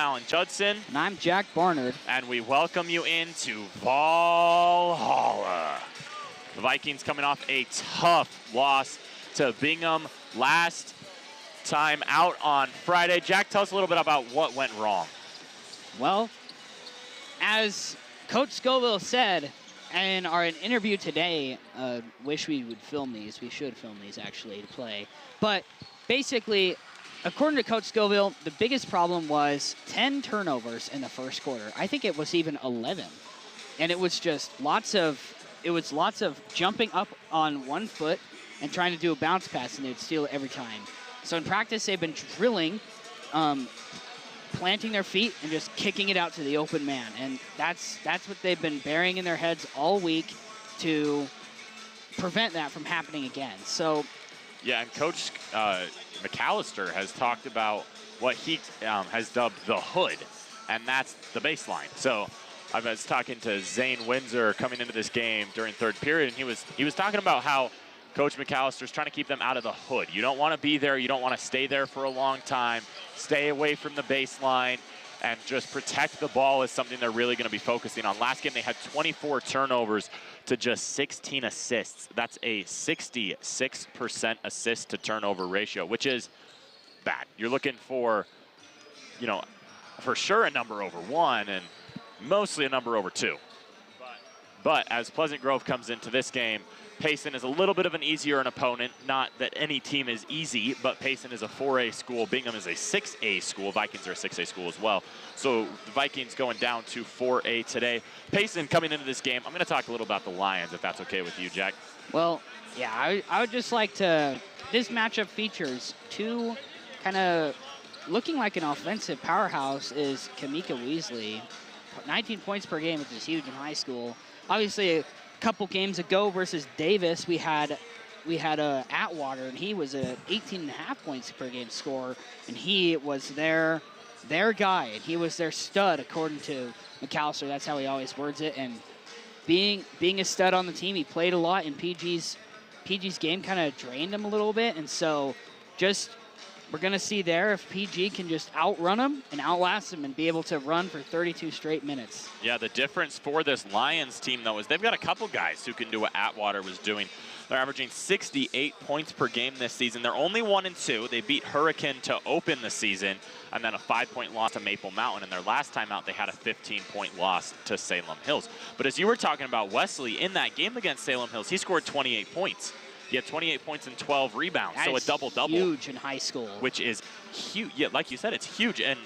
Alan Judson. And I'm Jack Barnard. And we welcome you into Valhalla. The Vikings coming off a tough loss to Bingham last time out on Friday. Jack, tell us a little bit about what went wrong. Well, as Coach Scoville said in our interview today, wish we would film these. We should film these, actually, to play. But basically, according to Coach Scoville, the biggest problem was 10 turnovers in the first quarter. I think it was even 11. And it was just lots of jumping up on one foot and trying to do a bounce pass, and they'd steal it every time. So in practice, they've been drilling, planting their feet and just kicking it out to the open man. And that's what they've been burying in their heads all week to prevent that from happening again. So, yeah, and Coach McAllister has talked about what he has dubbed the hood, and that's the baseline. So I was talking to Zane Windsor coming into this game during third period, and he was talking about how Coach McAllister's trying to keep them out of the hood. You don't want to be there. You don't want to stay there for a long time. Stay away from the baseline and just protect the ball is something they're really going to be focusing on. Last game, they had 24 turnovers to just 16 assists. That's a 66% assist to turnover ratio, which is bad. You're looking for, for sure a number over 1 and mostly a number over 2. But as Pleasant Grove comes into this game, Payson is a little bit of an easier opponent. Not that any team is easy, but Payson is a 4A school. Bingham is a 6A school. Vikings are a 6A school as well. So the Vikings going down to 4A today. Payson coming into this game. I'm going to talk a little about the Lions, if that's okay with you, Jack. Well, yeah, I would just like to. This matchup features two kind of looking like an offensive powerhouse is Kamika Weasley. 19 points per game, which is huge in high school. Obviously, a couple games ago versus Davis, we had Atwater, and he was a 18.5 points per game scorer, and he was their guy, and he was their stud, according to McAllister. That's how he always words it. And being a stud on the team, he played a lot, and PG's game kind of drained him a little bit, and so we're going to see there if PG can just outrun him and outlast him and be able to run for 32 straight minutes. Yeah, the difference for this Lions team, though, is they've got a couple guys who can do what Atwater was doing. They're averaging 68 points per game this season. They're only 1-2. They beat Hurricane to open the season, and then a 5-point loss to Maple Mountain. And their last time out, they had a 15-point loss to Salem Hills. But as you were talking about Wesley, in that game against Salem Hills, he scored 28 points. He had 28 points and 12 rebounds, so a double-double. Huge in high school. Which is huge. Yeah, like you said, it's huge. And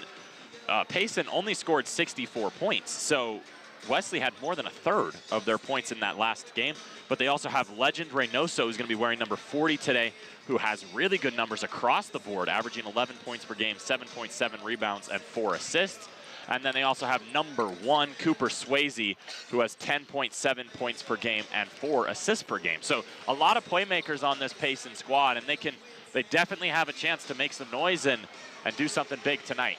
Payson only scored 64 points. So Wesley had more than a third of their points in that last game. But they also have legend Reynoso, who's going to be wearing number 40 today, who has really good numbers across the board, averaging 11 points per game, 7.7 rebounds, and 4 assists. And then they also have number 1, Cooper Swayze, who has 10.7 points per game and 4 assists per game. So a lot of playmakers on this Payson squad, and they definitely have a chance to make some noise and do something big tonight.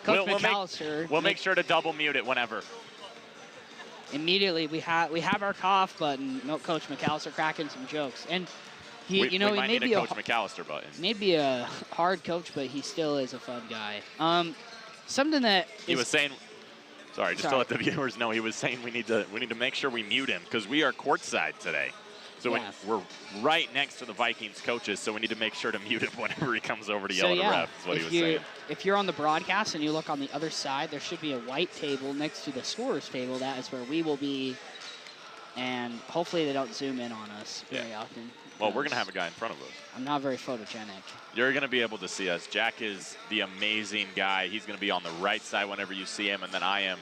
Coach McAllister. We'll make sure to double mute it whenever. Immediately, we have our cough button. Coach McAllister cracking some jokes, and he might need a Coach McAllister button. Maybe a hard coach, but he still is a fun guy. Something that he was saying. Sorry, to let the viewers know, he was saying we need to make sure we mute him because we are courtside today. So yeah. We're right next to the Vikings coaches, so we need to make sure to mute him whenever he comes over to yell at the ref, is what he was saying. If you're on the broadcast and you look on the other side, there should be a white table next to the scorer's table. That is where we will be, and hopefully they don't zoom in on us very often. Well, we're going to have a guy in front of us. I'm not very photogenic. You're going to be able to see us. Jack is the amazing guy. He's going to be on the right side whenever you see him, and then I am.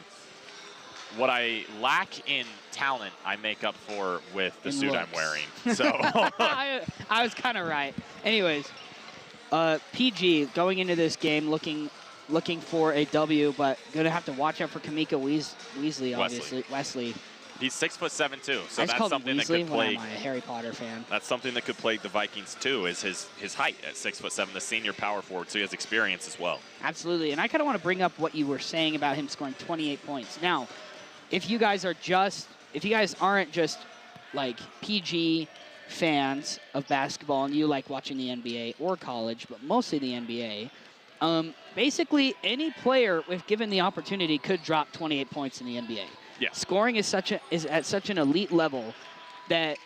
What I lack in talent, I make up for with the suit I'm wearing. So I was kind of right. Anyways, PG going into this game looking for a W, but going to have to watch out for Kamika Weasley, obviously. Wesley. He's 6'7" too, so that's something that could plague. I'm a Harry Potter fan. That's something that could plague the Vikings too. Is his height at 6'7", the senior power forward, so he has experience as well. Absolutely, and I kind of want to bring up what you were saying about him scoring 28 points. Now, if you guys aren't just like PG fans of basketball and you like watching the NBA or college, but mostly the NBA, basically any player, if given the opportunity, could drop 28 points in the NBA. Yeah. Scoring is at such an elite level that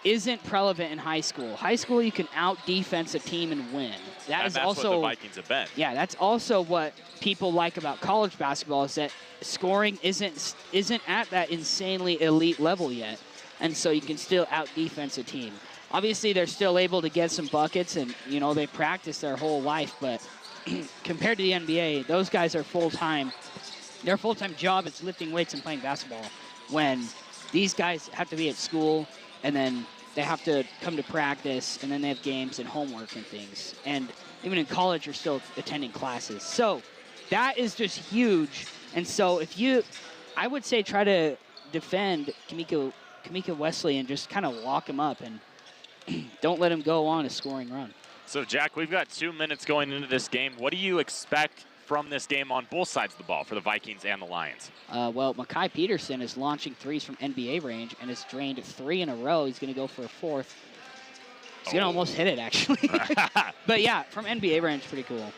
isn't relevant in high school. High school, you can out-defense a team and win. That's also what the Vikings have been. Yeah, that's also what people like about college basketball is that scoring isn't at that insanely elite level yet, and so you can still out-defense a team. Obviously, they're still able to get some buckets, and they practice their whole life, but compared to the NBA, those guys are full-time. Their full-time job is lifting weights and playing basketball, when these guys have to be at school, and then they have to come to practice, and then they have games and homework and things. And even in college, you're still attending classes. So that is just huge. And so I would say try to defend Kamika Wesley and just kind of lock him up and don't let him go on a scoring run. So, Jack, we've got 2 minutes going into this game. What do you expect from this game on both sides of the ball for the Vikings and the Lions? Well, Mekhi Peterson is launching threes from NBA range and has drained 3 in a row. He's going to go for a 4th. He's going to almost hit it, actually. But, yeah, from NBA range, pretty cool.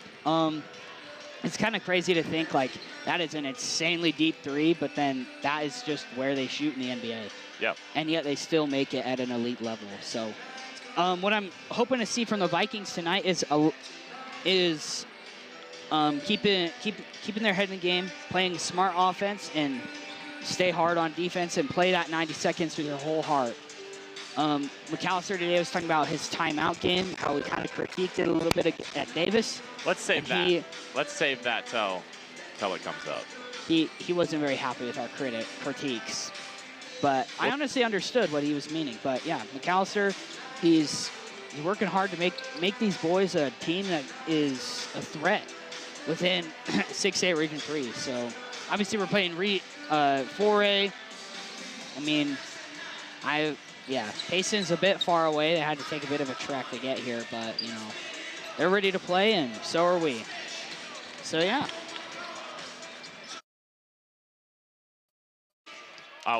It's kind of crazy to think, like, that is an insanely deep 3, but then that is just where they shoot in the NBA. Yep. And yet they still make it at an elite level. So what I'm hoping to see from the Vikings tonight is keeping their head in the game, playing smart offense, and stay hard on defense and play that 90 seconds with your whole heart. McAllister today was talking about his timeout game, how we kind of critiqued it a little bit at Davis. Let's save that. Let's save that till it comes up. He wasn't very happy with our critiques, but I honestly understood what he was meaning. But yeah, McAllister, he's working hard to make these boys a team that is a threat within 6A Region 3. So obviously we're playing 4A. I mean, Payson's a bit far away. They had to take a bit of a trek to get here, but they're ready to play, and so are we. So yeah.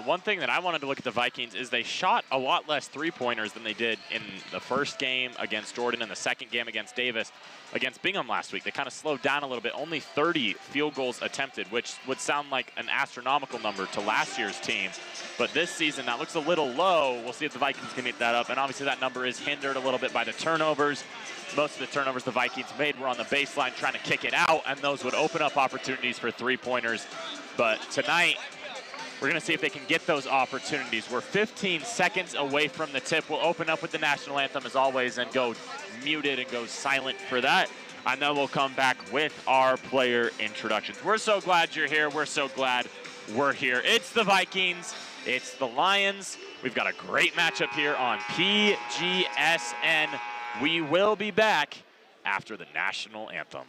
One thing that I wanted to look at the Vikings is they shot a lot less three-pointers than they did in the first game against Jordan and the second game against Davis. Against Bingham last week, they kind of slowed down a little bit. Only 30 field goals attempted, which would sound like an astronomical number to last year's team. But this season, that looks a little low. We'll see if the Vikings can get that up. And obviously that number is hindered a little bit by the turnovers. Most of the turnovers the Vikings made were on the baseline trying to kick it out, and those would open up opportunities for three-pointers. But tonight, we're going to see if they can get those opportunities. We're 15 seconds away from the tip. We'll open up with the national anthem as always and go muted and go silent for that. And then we'll come back with our player introductions. We're so glad you're here. We're so glad we're here. It's the Vikings. It's the Lions. We've got a great matchup here on PGSN. We will be back after the national anthem.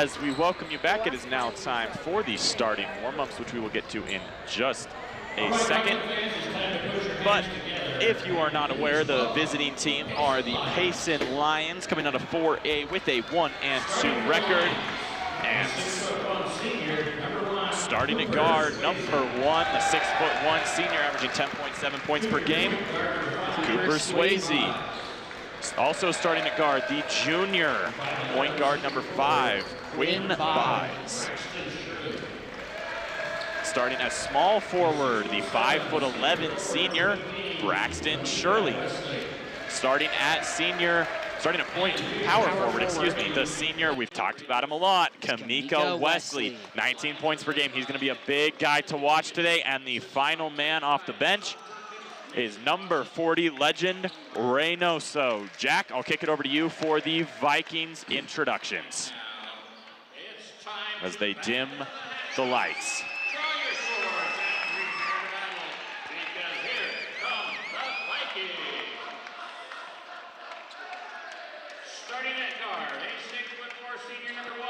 as we welcome you back, it is now time for the starting warm-ups, which we will get to in just a second. But if you are not aware, the visiting team are the Payson Lions, coming out of 4A with a 1-2 record. And starting at guard, number 1, the 6'1" senior, averaging 10.7 points per game, Cooper Swayze. Also starting at guard, the junior point guard, number 5, Quinn Buys. Starting as small forward, the 5'11" senior, Braxton Shirley. Starting at point power forward, excuse me, the senior, we've talked about him a lot, Kamika Wesley. 19 points per game. He's going to be a big guy to watch today. And the final man off the bench is number 40 legend, Reynoso. Jack, I'll kick it over to you for the Vikings introductions as they dim the lights. Starting at guard, a 6'4" senior, number 1,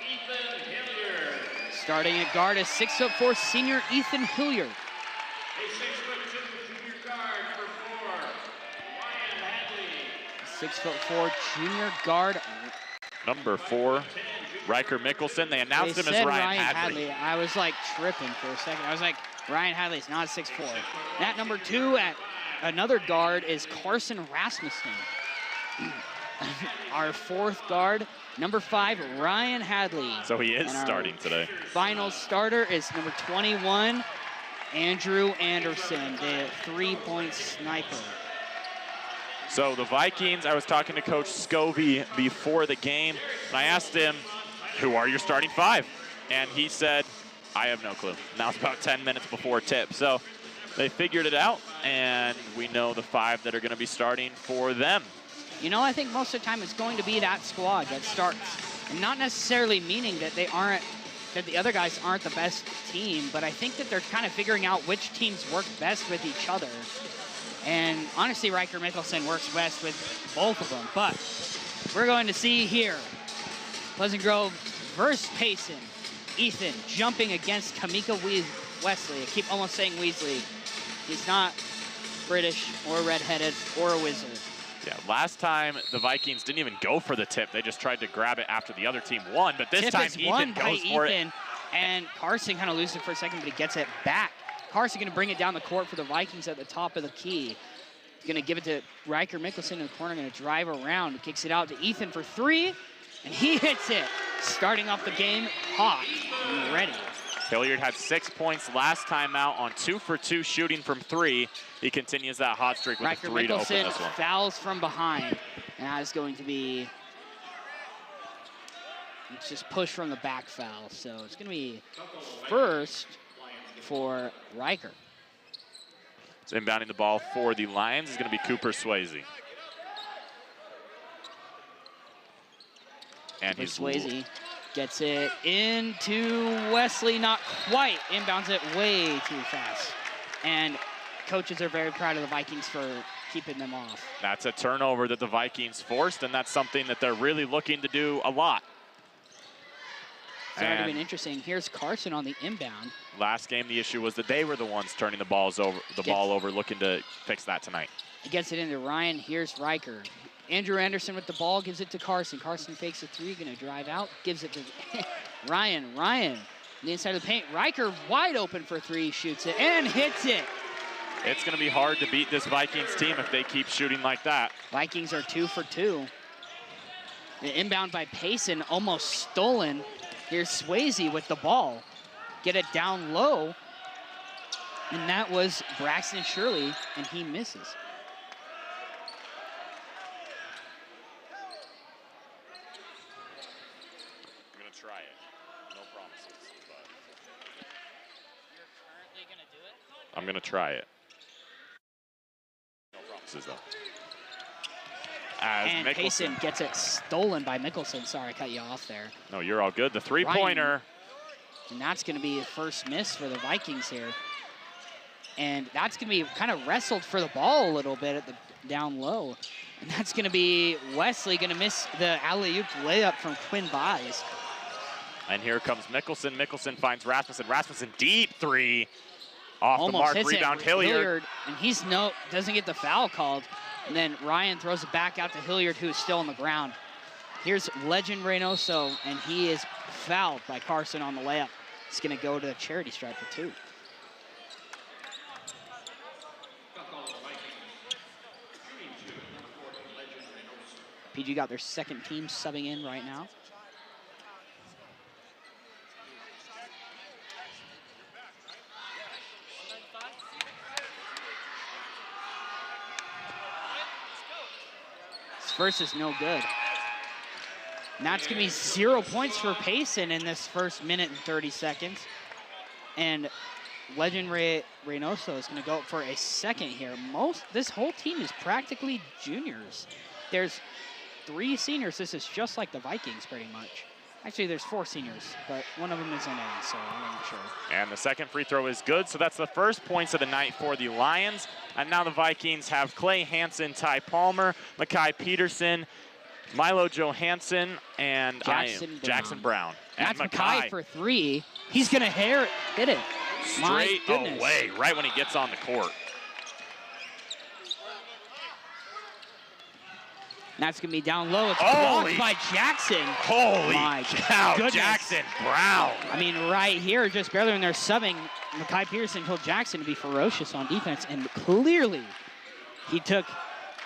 Ethan Hilliard. Starting at guard is 6'4" senior Ethan Hilliard. A 6'2" junior guard, number 4, Ryan Hadley. 6'4" junior guard. Number 4, Riker Mickelson. They announced him as Ryan Hadley. I was like tripping for a second. I was like, Ryan Hadley's not a 6'4". At number 2, at another guard, is Carson Rasmussen. Our 4th guard, number 5, Ryan Hadley. So he is starting today. Final starter is number 21, Andrew Anderson, the 3-point sniper. So the Vikings, I was talking to Coach Scovey before the game, and I asked him, who are your starting 5? And he said, I have no clue. Now it's about 10 minutes before tip. So they figured it out, and we know the 5 that are going to be starting for them. You know, I think most of the time it's going to be that squad that starts. And not necessarily meaning that that the other guys aren't the best team, but I think that they're kind of figuring out which teams work best with each other. And honestly, Riker Mickelson works best with both of them. But we're going to see here, Pleasant Grove versus Payson. Ethan jumping against Kamika Wesley. I keep almost saying Weasley. He's not British or redheaded or a wizard. Yeah, last time the Vikings didn't even go for the tip. They just tried to grab it after the other team won, but this time Ethan goes for it. And Carson kind of loses it for a second, but he gets it back. Carson going to bring it down the court for the Vikings at the top of the key. He's going to give it to Riker Mickelson in the corner, going to drive around, kicks it out to Ethan for 3, and he hits it. Starting off the game hot and ready. Hilliard had 6 points last time out on 2 for 2 shooting from 3. He continues that hot streak with Riker a 3 to open Mickelson this one. fouls from behind, and that is going to be, it's just push from the back foul. So it's going to be first for Riker. So inbounding the ball for the Lions is going to be Cooper Swayze. And he's Swayze gets it into Wesley, not quite. Inbounds it way too fast. And coaches are very proud of the Vikings for keeping them off. That's a turnover that the Vikings forced, and that's something that they're really looking to do a lot. It's already been interesting. Here's Carson on the inbound. Last game, the issue was that they were the ones turning the ball over, looking to fix that tonight. He gets it into Ryan. Here's Riker. Andrew Anderson with the ball, gives it to Carson. Carson fakes a 3, going to drive out, gives it to Ryan. Ryan, on the inside of the paint. Riker wide open for 3, shoots it, and hits it. It's going to be hard to beat this Vikings team if they keep shooting like that. Vikings are 2 for 2. The inbound by Payson, almost stolen. Here's Swayze with the ball. Get it down low. And that was Braxton Shirley, and he misses. I'm going to try it. No promises, but You're currently going to do it? I'm going to try it. No promises, though. And Payson gets it stolen by Mickelson. Sorry, I cut you off there. No, you're all good. The 3-pointer. And that's going to be the first miss for the Vikings here. And that's going to be kind of wrestled for the ball a little bit at the down low. And that's going to be Wesley going to miss the alley-oop layup from Quinn Buys. And here comes Mickelson. Mickelson finds Rasmussen. Rasmussen deep three. Off Almost the mark, hits rebound it. Hilliard. And he's doesn't get the foul called. And then Ryan throws it back out to Hilliard, who is still on the ground. Here's Legend Reynoso, and he is fouled by Carson on the layup. It's going to go to the charity stripe for 2. PG got their second team subbing in right now. This first is no good. And that's going to be 0 points for Payson in this first minute and 30 seconds. And Legend Reynoso is going to go for a second here. This whole team is practically juniors. There's 3 seniors. This is just like the Vikings pretty much. Actually, there's 4 seniors, but one of them is in A, so I'm not sure. And the second free throw is good, so that's the first points of the night for the Lions. And now the Vikings have Clay Hansen, Ty Palmer, Makai Peterson, Milo Johansson, and Jackson Brown. And that's Makai for 3. He's going to hit it. Straight away, right when he gets on the court. That's going to be down low. It's blocked by Jackson. Holy cow, Jackson Brown. I mean, right here, just barely when they're subbing, Makai Peterson told Jackson to be ferocious on defense, and clearly he took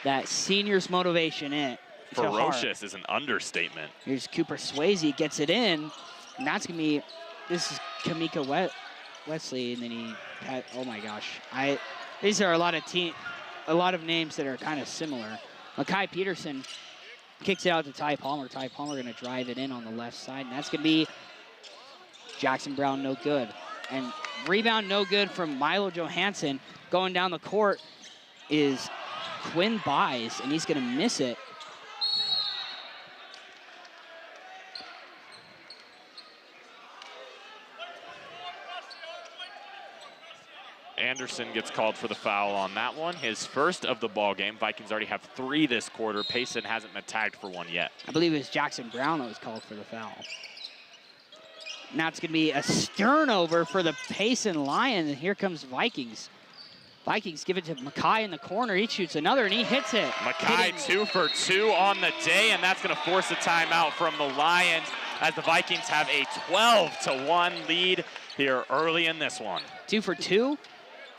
that senior's motivation in. Ferocious is an understatement. Here's Cooper Swayze, gets it in, and that's going to be, this is Kamika Wesley, and then he had, oh my gosh. These are a lot of names that are kind of similar. Makai Peterson kicks it out to Ty Palmer. Ty Palmer going to drive it in on the left side, and that's going to be Jackson Brown, no good. And rebound, no good from Milo Johansson. Going down the court is Quinn Buys, and he's going to miss it. Anderson gets called for the foul on that one. His first of the ball game. Vikings already have 3 this quarter. Payson hasn't been tagged for 1 yet. I believe it was Jackson Brown that was called for the foul. Now it's going to be a turnover for the Payson Lions, and here comes Vikings. Vikings give it to Makai in the corner. He shoots another, and he hits it. Makai 2 for 2 on the day, and that's going to force a timeout from the Lions as the Vikings have a 12-1 lead here early in this one. 2 for 2.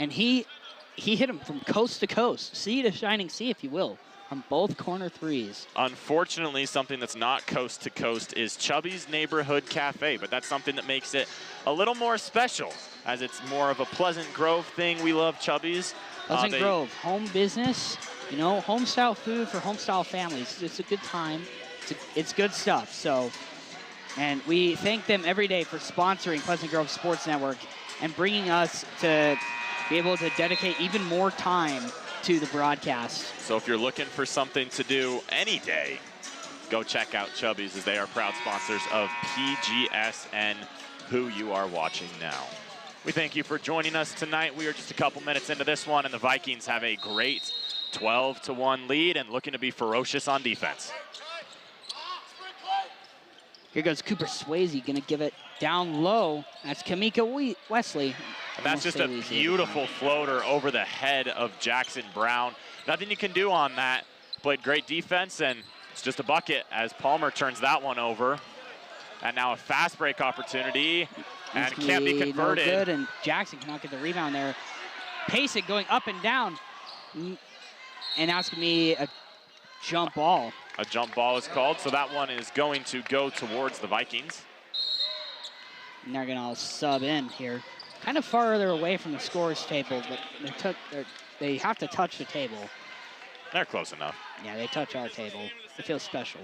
And he hit him from coast to coast, sea to shining sea, if you will, on both corner threes. Unfortunately, something that's not coast to coast is Chubby's Neighborhood Cafe, but that's something that makes it a little more special, as it's more of a Pleasant Grove thing. We love Chubby's. Pleasant Grove, home business, you know, home-style food for home-style families. It's a good time. It's good stuff. So, and we thank them every day for sponsoring Pleasant Grove Sports Network and bringing us to be able to dedicate even more time to the broadcast. So if you're looking for something to do any day, go check out Chubby's, as they are proud sponsors of PGSN, who you are watching now. We thank you for joining us tonight. We are just a couple minutes into this one, and the Vikings have a great 12-1 lead and looking to be ferocious on defense. Here goes Cooper Swayze, going to give it down low. That's Kamika Wesley. And that's just a beautiful floater over the head of Jackson Brown. Nothing you can do on that. Played great defense, and it's just a bucket as Palmer turns that one over. And now a fast break opportunity, and can't be converted. No good, and Jackson cannot get the rebound there. Payson going up and down. And now it's going to be a jump ball. A jump ball is called, so that one is going to go towards the Vikings. And they're going to sub in here. Kind of farther away from the scorer's table, but they have to touch the table. They're close enough. Yeah, they touch our table. It feels special.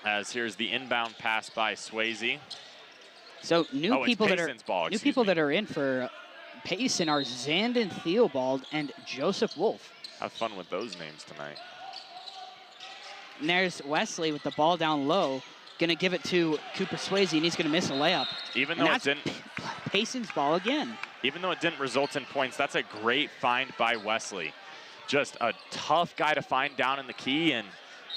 As here's the inbound pass by Swayze. So new people that are in for Payson are Zandon Theobald and Joseph Wolf. Have fun with those names tonight. And there's Wesley with the ball down low. Going to give it to Cooper Swayze, and he's going to miss a layup. Even though it didn't. Payson's ball again. Even though it didn't result in points, that's a great find by Wesley. Just a tough guy to find down in the key, and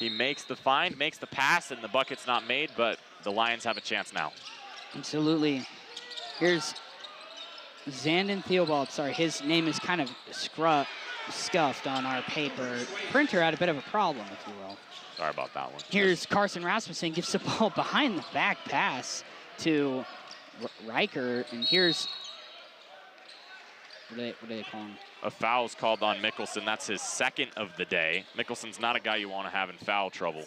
He makes the find, makes the pass, and the bucket's not made, but the Lions have a chance now. Absolutely. Here's Zandon Theobald. Sorry, his name is kind of scuffed on our paper. Printer had a bit of a problem, if you will. Sorry about that one. Here's Carson Rasmussen, gives the ball behind the back pass to Riker, and here's, what do they call him? A foul's called on Mickelson. That's his second of the day. Mickelson's not a guy you want to have in foul trouble.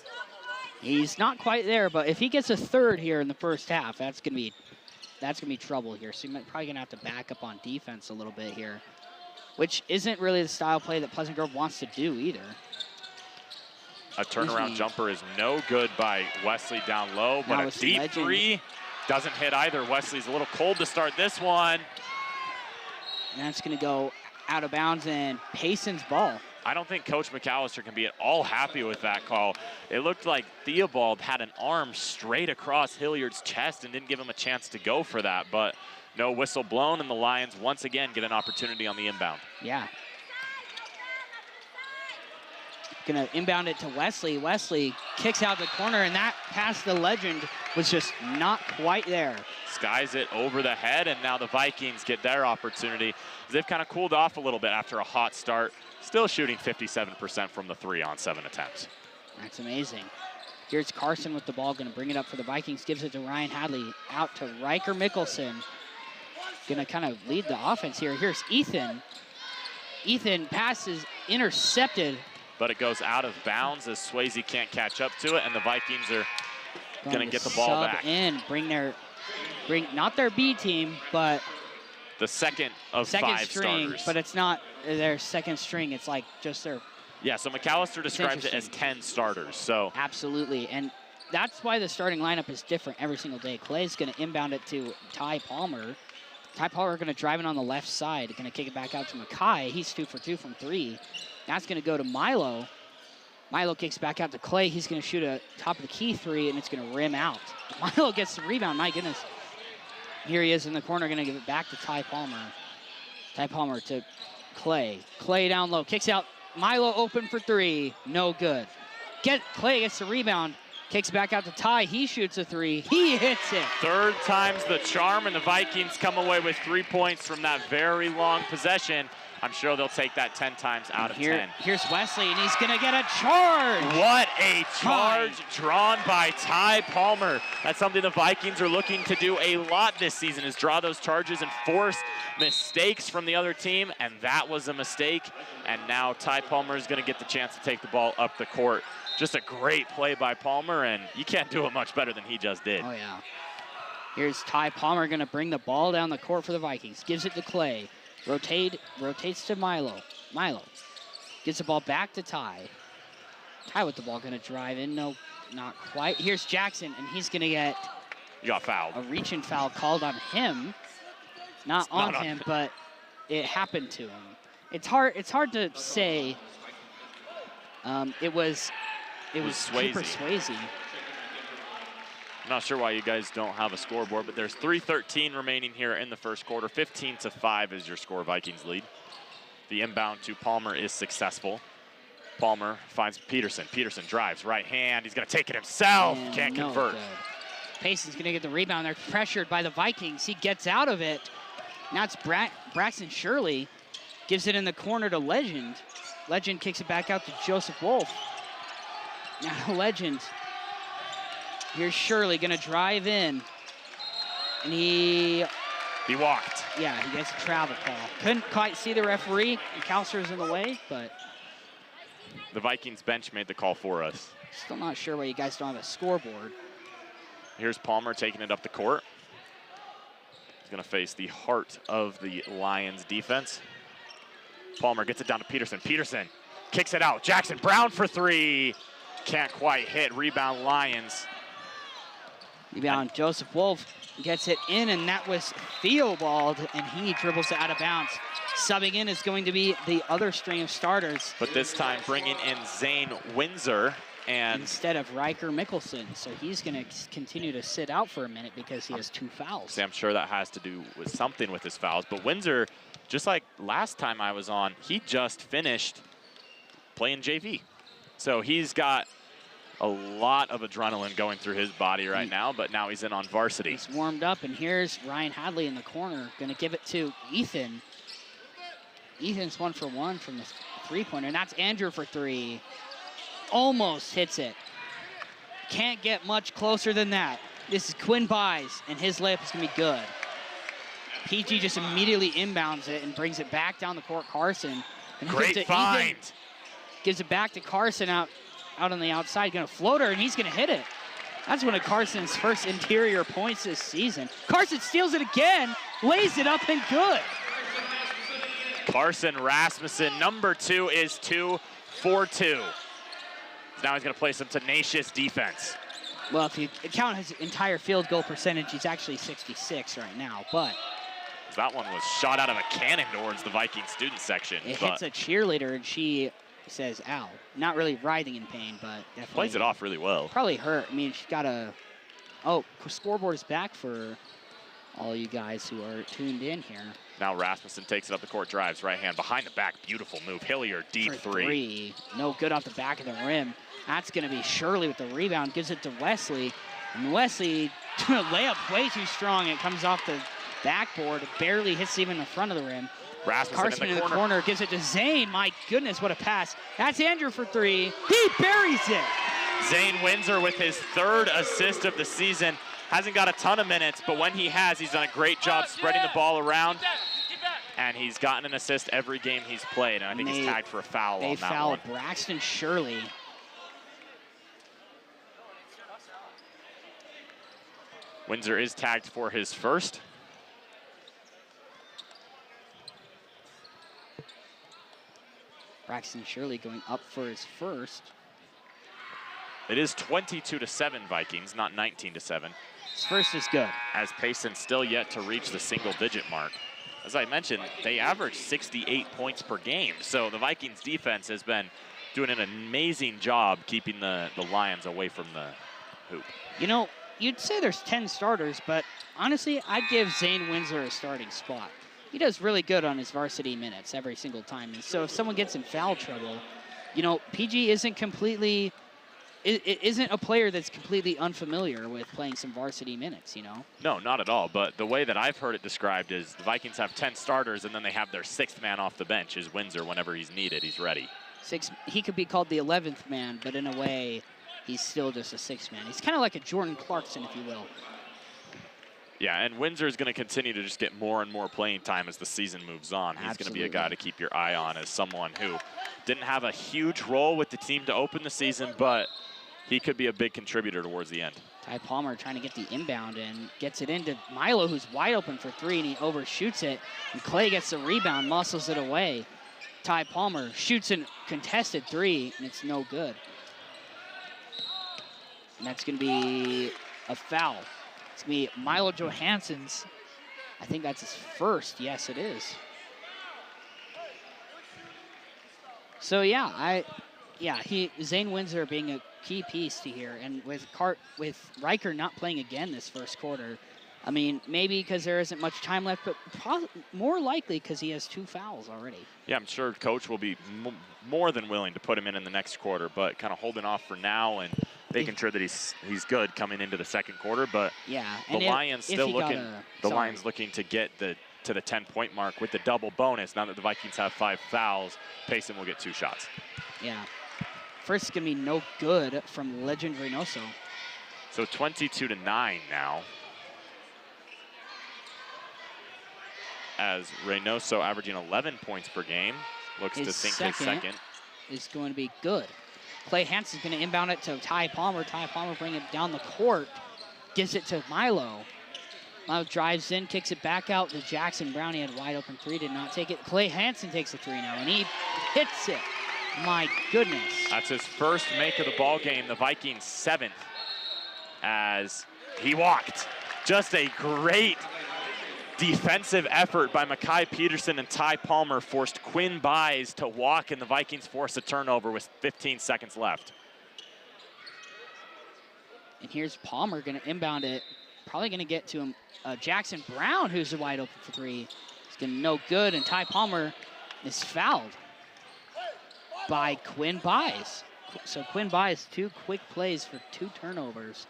He's not quite there, but if he gets a third here in the first half, that's gonna be trouble here. So you're probably gonna have to back up on defense a little bit here, which isn't really the style play that Pleasant Grove wants to do either. A turnaround jumper is no good by Wesley down low, but a deep three doesn't hit either. Wesley's a little cold to start this one. And that's gonna go out of bounds and Payson's ball. I don't think Coach McAllister can be at all happy with that call. It looked like Theobald had an arm straight across Hilliard's chest and didn't give him a chance to go for that, but no whistle blown, and the Lions once again get an opportunity on the inbound. Yeah. Gonna inbound it to Wesley. Wesley kicks out the corner, and that pass to the legend was just not quite there. Skies it over the head, and now the Vikings get their opportunity. They've kind of cooled off a little bit after a hot start. Still shooting 57% from the 3 on 7 attempts. That's amazing. Here's Carson with the ball, gonna bring it up for the Vikings, gives it to Ryan Hadley, out to Riker Mickelson. Gonna kind of lead the offense here. Here's Ethan. Ethan passes intercepted. But it goes out of bounds as Swayze can't catch up to it, and the Vikings are gonna get the ball back. Bring not their B team, but the second of second 5 string, starters. but it's not their second string. It's like just their. Yeah, so McAllister describes it as 10 starters. So absolutely, and that's why the starting lineup is different every single day. Clay's going to inbound it to Ty Palmer. Ty Palmer going to drive it on the left side, going to kick it back out to Mackay. He's 2 for 2 from 3. That's going to go to Milo. Milo kicks back out to Clay. He's going to shoot a top of the key 3, and it's going to rim out. Milo gets the rebound. My goodness. Here he is in the corner, going to give it back to Ty Palmer. Ty Palmer to Clay. Clay down low, kicks out. Milo open for 3, no good. Clay gets the rebound, kicks back out to Ty. He shoots a 3, he hits it. Third time's the charm, and the Vikings come away with 3 points from that very long possession. I'm sure they'll take that 10 times out of 10. Here's Wesley, and he's gonna get a charge. What a charge drawn by Ty Palmer. That's something the Vikings are looking to do a lot this season, is draw those charges and force mistakes from the other team, and that was a mistake. And now Ty Palmer is gonna get the chance to take the ball up the court. Just a great play by Palmer, and you can't do it much better than he just did. Oh yeah. Here's Ty Palmer gonna bring the ball down the court for the Vikings. Gives it to Clay. Rotates to Milo. Milo gets the ball back to Ty. Ty with the ball, gonna drive in. No, not quite. Here's Jackson, and he's gonna get fouled. A reach and foul called on him. Not on him, but it happened to him. It's hard to say. It was Cooper Swayze. I'm not sure why you guys don't have a scoreboard, but there's 3:13 remaining here in the first quarter. 15-5 is your score, Vikings lead. The inbound to Palmer is successful. Palmer finds Peterson. Peterson drives, right hand. He's gonna take it himself. And can't convert. Good. Payson's gonna get the rebound. They're pressured by the Vikings. He gets out of it. Now it's Braxton Shirley. Gives it in the corner to Legend. Legend kicks it back out to Joseph Wolf. Now Legend. Here's Shirley gonna drive in. And he walked. Yeah, he gets a travel call. Couldn't quite see the referee. McAllister's in the way, but the Vikings bench made the call for us. Still not sure why you guys don't have a scoreboard. Here's Palmer taking it up the court. He's gonna face the heart of the Lions defense. Palmer gets it down to Peterson. Peterson kicks it out. Jackson Brown for 3. Can't quite hit. Rebound Lions. Rebound Joseph Wolf gets it in, and that was Theobald, and he dribbles it out of bounds. Subbing in is going to be the other string of starters. But this time bringing in Zane Windsor and instead of Riker Mickelson. So he's going to continue to sit out for a minute because he has 2 fouls. I'm sure that has to do with something with his fouls. But Windsor, just like last time I was on, he just finished playing JV. So he's got a lot of adrenaline going through his body right now, but now he's in on varsity. He's warmed up, and here's Ryan Hadley in the corner, going to give it to Ethan. Ethan's 1 for 1 from the three-pointer, and that's Andrew for 3. Almost hits it. Can't get much closer than that. This is Quinn Buys, and his layup is going to be good. PG just immediately inbounds it and brings it back down the court. Carson. And Great find. Ethan, gives it back to Carson out on the outside. Going to floater, and he's going to hit it. That's one of Carson's first interior points this season. Carson steals it again, lays it up, and good. Carson Rasmussen, number 2, is 2 for 2. Now he's going to play some tenacious defense. Well, if you count his entire field goal percentage, he's actually 66 right now, but that one was shot out of a cannon towards the Viking student section. It hits a cheerleader, and she says, ow. Not really writhing in pain, but definitely. Plays it off really well. Probably hurt. I mean, she's got a... Oh, scoreboard is back for all you guys who are tuned in here. Now Rasmussen takes it up the court, drives, right hand, behind the back, beautiful move. Hilliard, deep three. No good off the back of the rim. That's going to be Shirley with the rebound, gives it to Wesley. And Wesley, layup way too strong. It comes off the backboard, it barely hits even the front of the rim. Rasmussen Carson in the corner, gives it to Zane. My goodness, what a pass. That's Andrew for 3. He buries it. Zane Windsor with his 3rd assist of the season. Hasn't got a ton of minutes, but when he has, he's done a great job spreading the ball around. And he's gotten an assist every game he's played, and I think he's tagged for a foul on that one. They fouled Braxton Shirley. Windsor is tagged for his 1st. Braxton Shirley going up for his 1st. It is 22-7 Vikings, not 19-7. His 1st is good. As Payson still yet to reach the single-digit mark. As I mentioned, they average 68 points per game. So the Vikings defense has been doing an amazing job keeping the Lions away from the hoop. You know, you'd say there's 10 starters, but honestly, I'd give Zane Windsor a starting spot. He does really good on his varsity minutes every single time. And so if someone gets in foul trouble, you know, PG isn't completely... It isn't a player that's completely unfamiliar with playing some varsity minutes, you know? No, not at all. But the way that I've heard it described is the Vikings have 10 starters, and then they have their 6th man off the bench is Windsor. Whenever he's needed, he's ready. He could be called the 11th man, but in a way, he's still just a 6th man. He's kind of like a Jordan Clarkson, if you will. Yeah, and Windsor is going to continue to just get more and more playing time as the season moves on. He's going to be a guy to keep your eye on as someone who didn't have a huge role with the team to open the season, but he could be a big contributor towards the end. Ty Palmer trying to get the inbound and gets it into Milo, who's wide open for 3, and he overshoots it. And Clay gets the rebound, muscles it away. Ty Palmer shoots a contested 3, and it's no good. And that's going to be a foul. It's going to be Milo Johansson's. I think that's his 1st. Yes, it is. So, Zane Windsor being a key piece to here, and with Riker not playing again this 1st quarter, I mean, maybe because there isn't much time left, but more likely because he has 2 fouls already. Yeah, I'm sure Coach will be more than willing to put him in the next quarter, but kind of holding off for now and making sure that he's good coming into the 2nd quarter. But the Lions still looking. The Lions looking to get to the 10-point mark with the double bonus. Now that the Vikings have 5 fouls, Payson will get 2 shots. Yeah. First is going to be no good from Legend Reynoso. So 22-9 now. As Reynoso averaging 11 points per game. Looks to sink his 2nd. Is going to be good. Clay Hansen's going to inbound it to Ty Palmer. Ty Palmer bring it down the court. Gives it to Milo. Milo drives in, kicks it back out to Jackson Brown. He had a wide open 3, did not take it. Clay Hansen takes the 3 now, and he hits it. My goodness. That's his 1st make of the ball game. The Vikings 7th as he walked. Just a great defensive effort by Makai Peterson, and Ty Palmer forced Quinn Buys to walk, and the Vikings forced a turnover with 15 seconds left. And here's Palmer going to inbound it. Probably going to get to him. Jackson Brown, who's wide open for 3. It's going to no good, and Ty Palmer is fouled by Quinn Buys. So Quinn buys 2 quick plays for 2 turnovers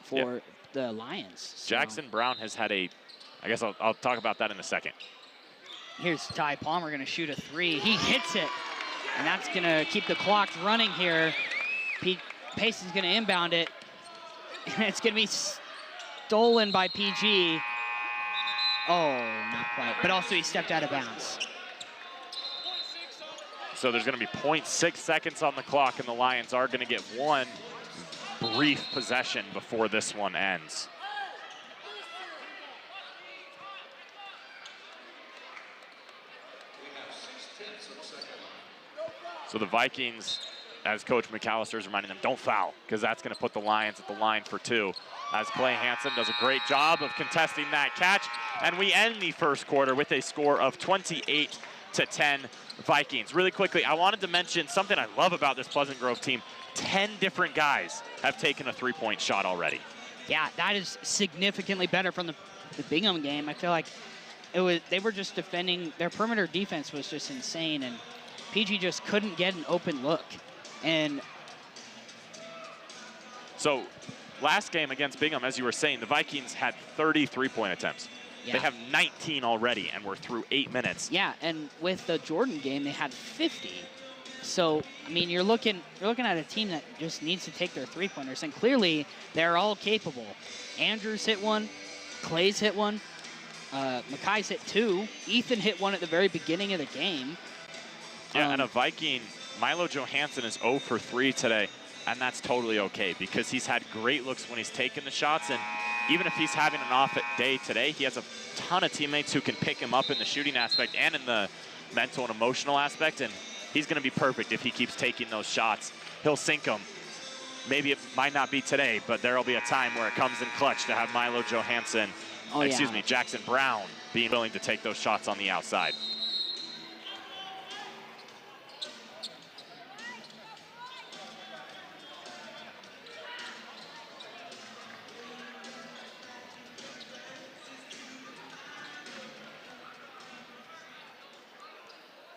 for the Lions. So Jackson Brown has had I guess I'll talk about that in a second. here's Ty Palmer going to shoot a 3. He hits it, and that's going to keep the clock running here. Payson's going to inbound it, and it's going to be stolen by PG. Oh, not quite. But also he stepped out of bounds. So there's going to be 0.6 seconds on the clock, and the Lions are going to get one brief possession before this one ends. So the Vikings, as Coach McAllister is reminding them, don't foul, because that's going to put the Lions at the line for 2. As Clay Hansen does a great job of contesting that catch. And we end the first quarter with a score of 28-10 Vikings. Really quickly, I wanted to mention something I love about this Pleasant Grove team. 10 different guys have taken a 3-point shot already. Yeah, that is significantly better from the Bingham game. I feel like they were just defending. Their perimeter defense was just insane, and PG just couldn't get an open look. And so last game against Bingham, as you were saying, the Vikings had 30 3-point attempts. yeah. They have 19 already, and we're through 8 minutes. Yeah, and with the Jordan game, they had 50. So, I mean, you're looking at a team that just needs to take their 3-pointers, and clearly they're all capable. Andrews hit one, Clay's hit one, Mackay's hit 2, Ethan hit one at the very beginning of the game. Yeah, and a Viking, Milo Johansson is 0 for 3 today, and that's totally okay because he's had great looks when he's taken the shots, and even if he's having an off day today, he has a ton of teammates who can pick him up in the shooting aspect and in the mental and emotional aspect, and he's going to be perfect if he keeps taking those shots. He'll sink them. Maybe it might not be today, but there will be a time where it comes in clutch to have Milo Johansson, Jackson Brown, being willing to take those shots on the outside.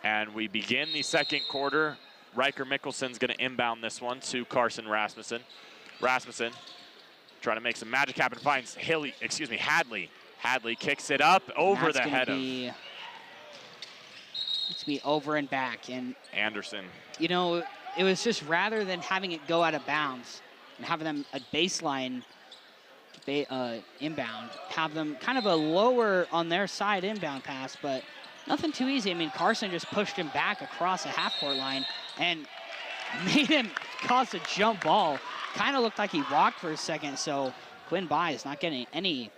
And we begin the second quarter. Riker Mickelson's going to inbound this one to Carson Rasmussen. Rasmussen trying to make some magic happen, finds Hadley. Hadley kicks it up over the head of... It's be over and back. And Anderson. You know, it was just rather than having it go out of bounds and having them a baseline inbound, have them kind of a lower on their side inbound pass, but nothing too easy. I mean, Carson just pushed him back across a half-court line and made him cause a jump ball. Kind of looked like he walked for a second, so Quinn Bai is not getting any.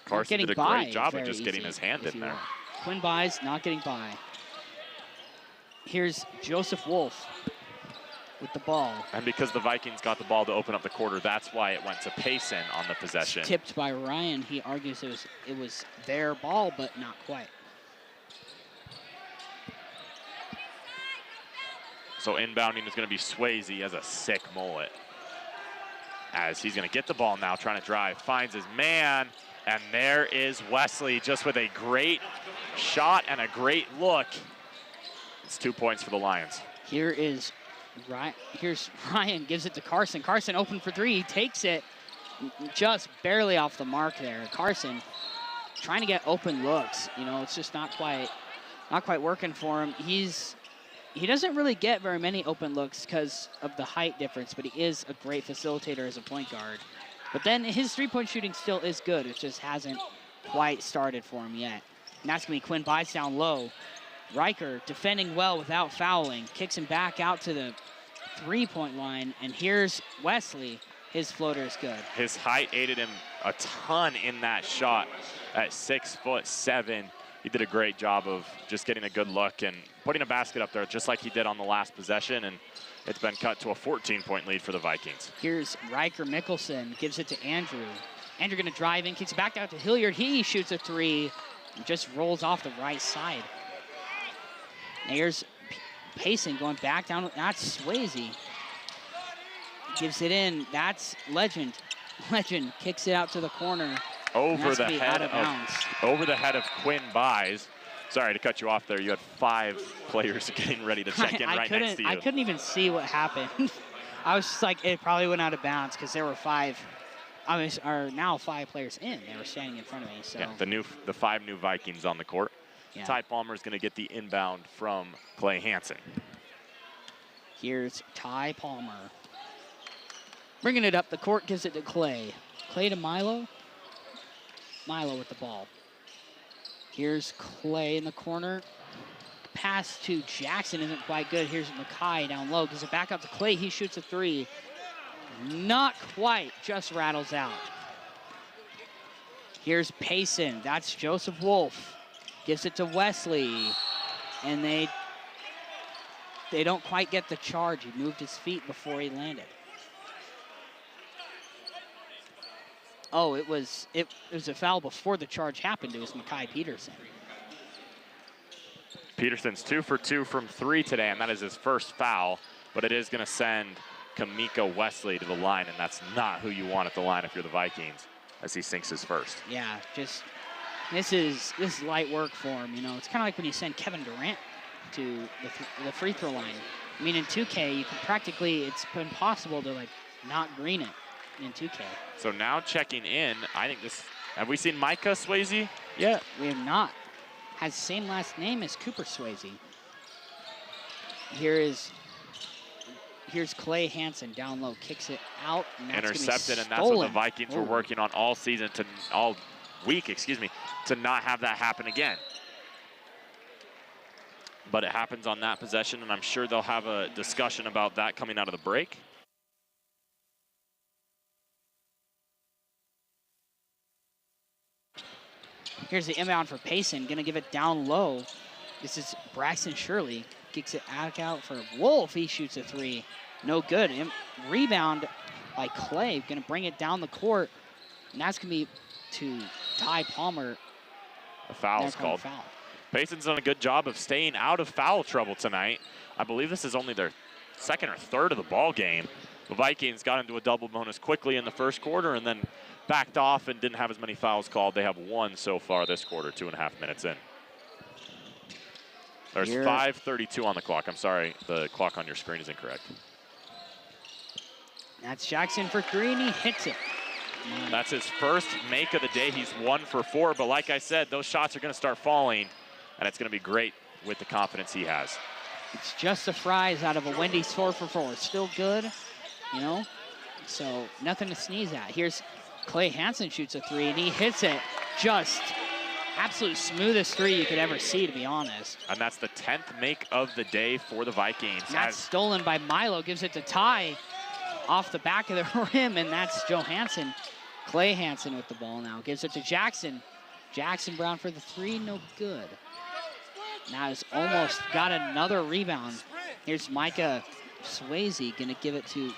Carson did a great job of just getting his hand in there. Quinn Bai's not getting by. Here's Joseph Wolf with the ball. And because the Vikings got the ball to open up the quarter, that's why it went to Payson on the possession. Tipped by Ryan. He argues it was their ball, but not quite. So inbounding is going to be Swayze. He has a sick mullet. As he's going to get the ball now, trying to drive, finds his man, and there is Wesley just with a great shot and a great look. It's 2 points for the Lions. Here's Ryan, gives it to Carson. Carson open for 3, he takes it just barely off the mark there. Carson trying to get open looks. You know, it's just not quite working for him. He doesn't really get very many open looks because of the height difference, but he is a great facilitator as a point guard. But then his 3-point shooting still is good. It just hasn't quite started for him yet. And that's going to be Quinn Bice down low. Riker defending well without fouling. Kicks him back out to the 3-point line. And here's Wesley. His floater is good. His height aided him a ton in that shot at 6'7". He did a great job of just getting a good look and putting a basket up there just like he did on the last possession, and it's been cut to a 14-point lead for the Vikings. Here's Riker Mickelson, gives it to Andrew. Andrew gonna drive in, kicks it back out to Hilliard. He shoots a 3, and just rolls off the right side. And here's Payson going back down, that's Swayze. Gives it in, that's Legend. Legend kicks it out to the corner. Over the head of Quinn Bice. Sorry to cut you off there. You had 5 players getting ready to check in right next to you. I couldn't even see what happened. I was just like, it probably went out of bounds because there were 5. Are now 5 players in. They were standing in front of me. So yeah, the 5 new Vikings on the court. Yeah. Ty Palmer is going to get the inbound from Clay Hansen. Here's Ty Palmer. Bringing it up the court, gives it to Clay. Clay to Milo. Milo with the ball. Here's Clay in the corner. Pass to Jackson isn't quite good. Here's Mackay down low. Gives it back out to Clay. He shoots a 3. Not quite, just rattles out. Here's Payson. That's Joseph Wolf. Gives it to Wesley. And they don't quite get the charge. He moved his feet before he landed. Oh, it was a foul before the charge happened. It was Mackay Peterson. Peterson's 2 for 2 from 3 today, and that is his first foul. But it is going to send Kamika Wesley to the line, and that's not who you want at the line if you're the Vikings, as he sinks his first. Yeah, just this is light work for him. You know, it's kind of like when you send Kevin Durant to the free throw line. I mean, in 2K, you can practically, it's impossible to like not green it in 2K. So now checking in, I think this. Have we seen Micah Swayze yet? We have not. Has the same last name as Cooper Swayze. Here's Clay Hansen down low, kicks it out. And that's intercepted, and that's stolen. what the Vikings were working on all week, to not have that happen again. But it happens on that possession, and I'm sure they'll have a discussion about that coming out of the break. Here's the inbound for Payson, gonna give it down low. This is Braxton Shirley, kicks it out for Wolf. He shoots a 3, no good. Rebound by Clay, gonna bring it down the court, and that's gonna be to Ty Palmer. A foul is called. Payson's done a good job of staying out of foul trouble tonight. I believe this is only their 2nd or 3rd of the ball game. The Vikings got into a double bonus quickly in the first quarter and then backed off and didn't have as many fouls called. They have 1 so far this quarter, 2.5 minutes in. There's 5:32 on the clock. I'm sorry, the clock on your screen is incorrect. That's Jackson for 3, and he hits it. That's his first make of the day. He's 1 for 4, but like I said, those shots are going to start falling, and it's going to be great with the confidence he has. It's just the fries out of a Wendy's 4 for 4. It's still good, you know, so nothing to sneeze at. Here's Clay Hansen shoots a 3, and he hits it. Just absolute smoothest 3 you could ever see, to be honest. And that's the 10th make of the day for the Vikings. And that's stolen by Milo, gives it to Ty off the back of the rim, and that's Johansson. Clay Hansen with the ball now, gives it to Jackson. Jackson Brown for the 3, no good. Now he's almost got another rebound. Here's Micah Swayze, gonna give it to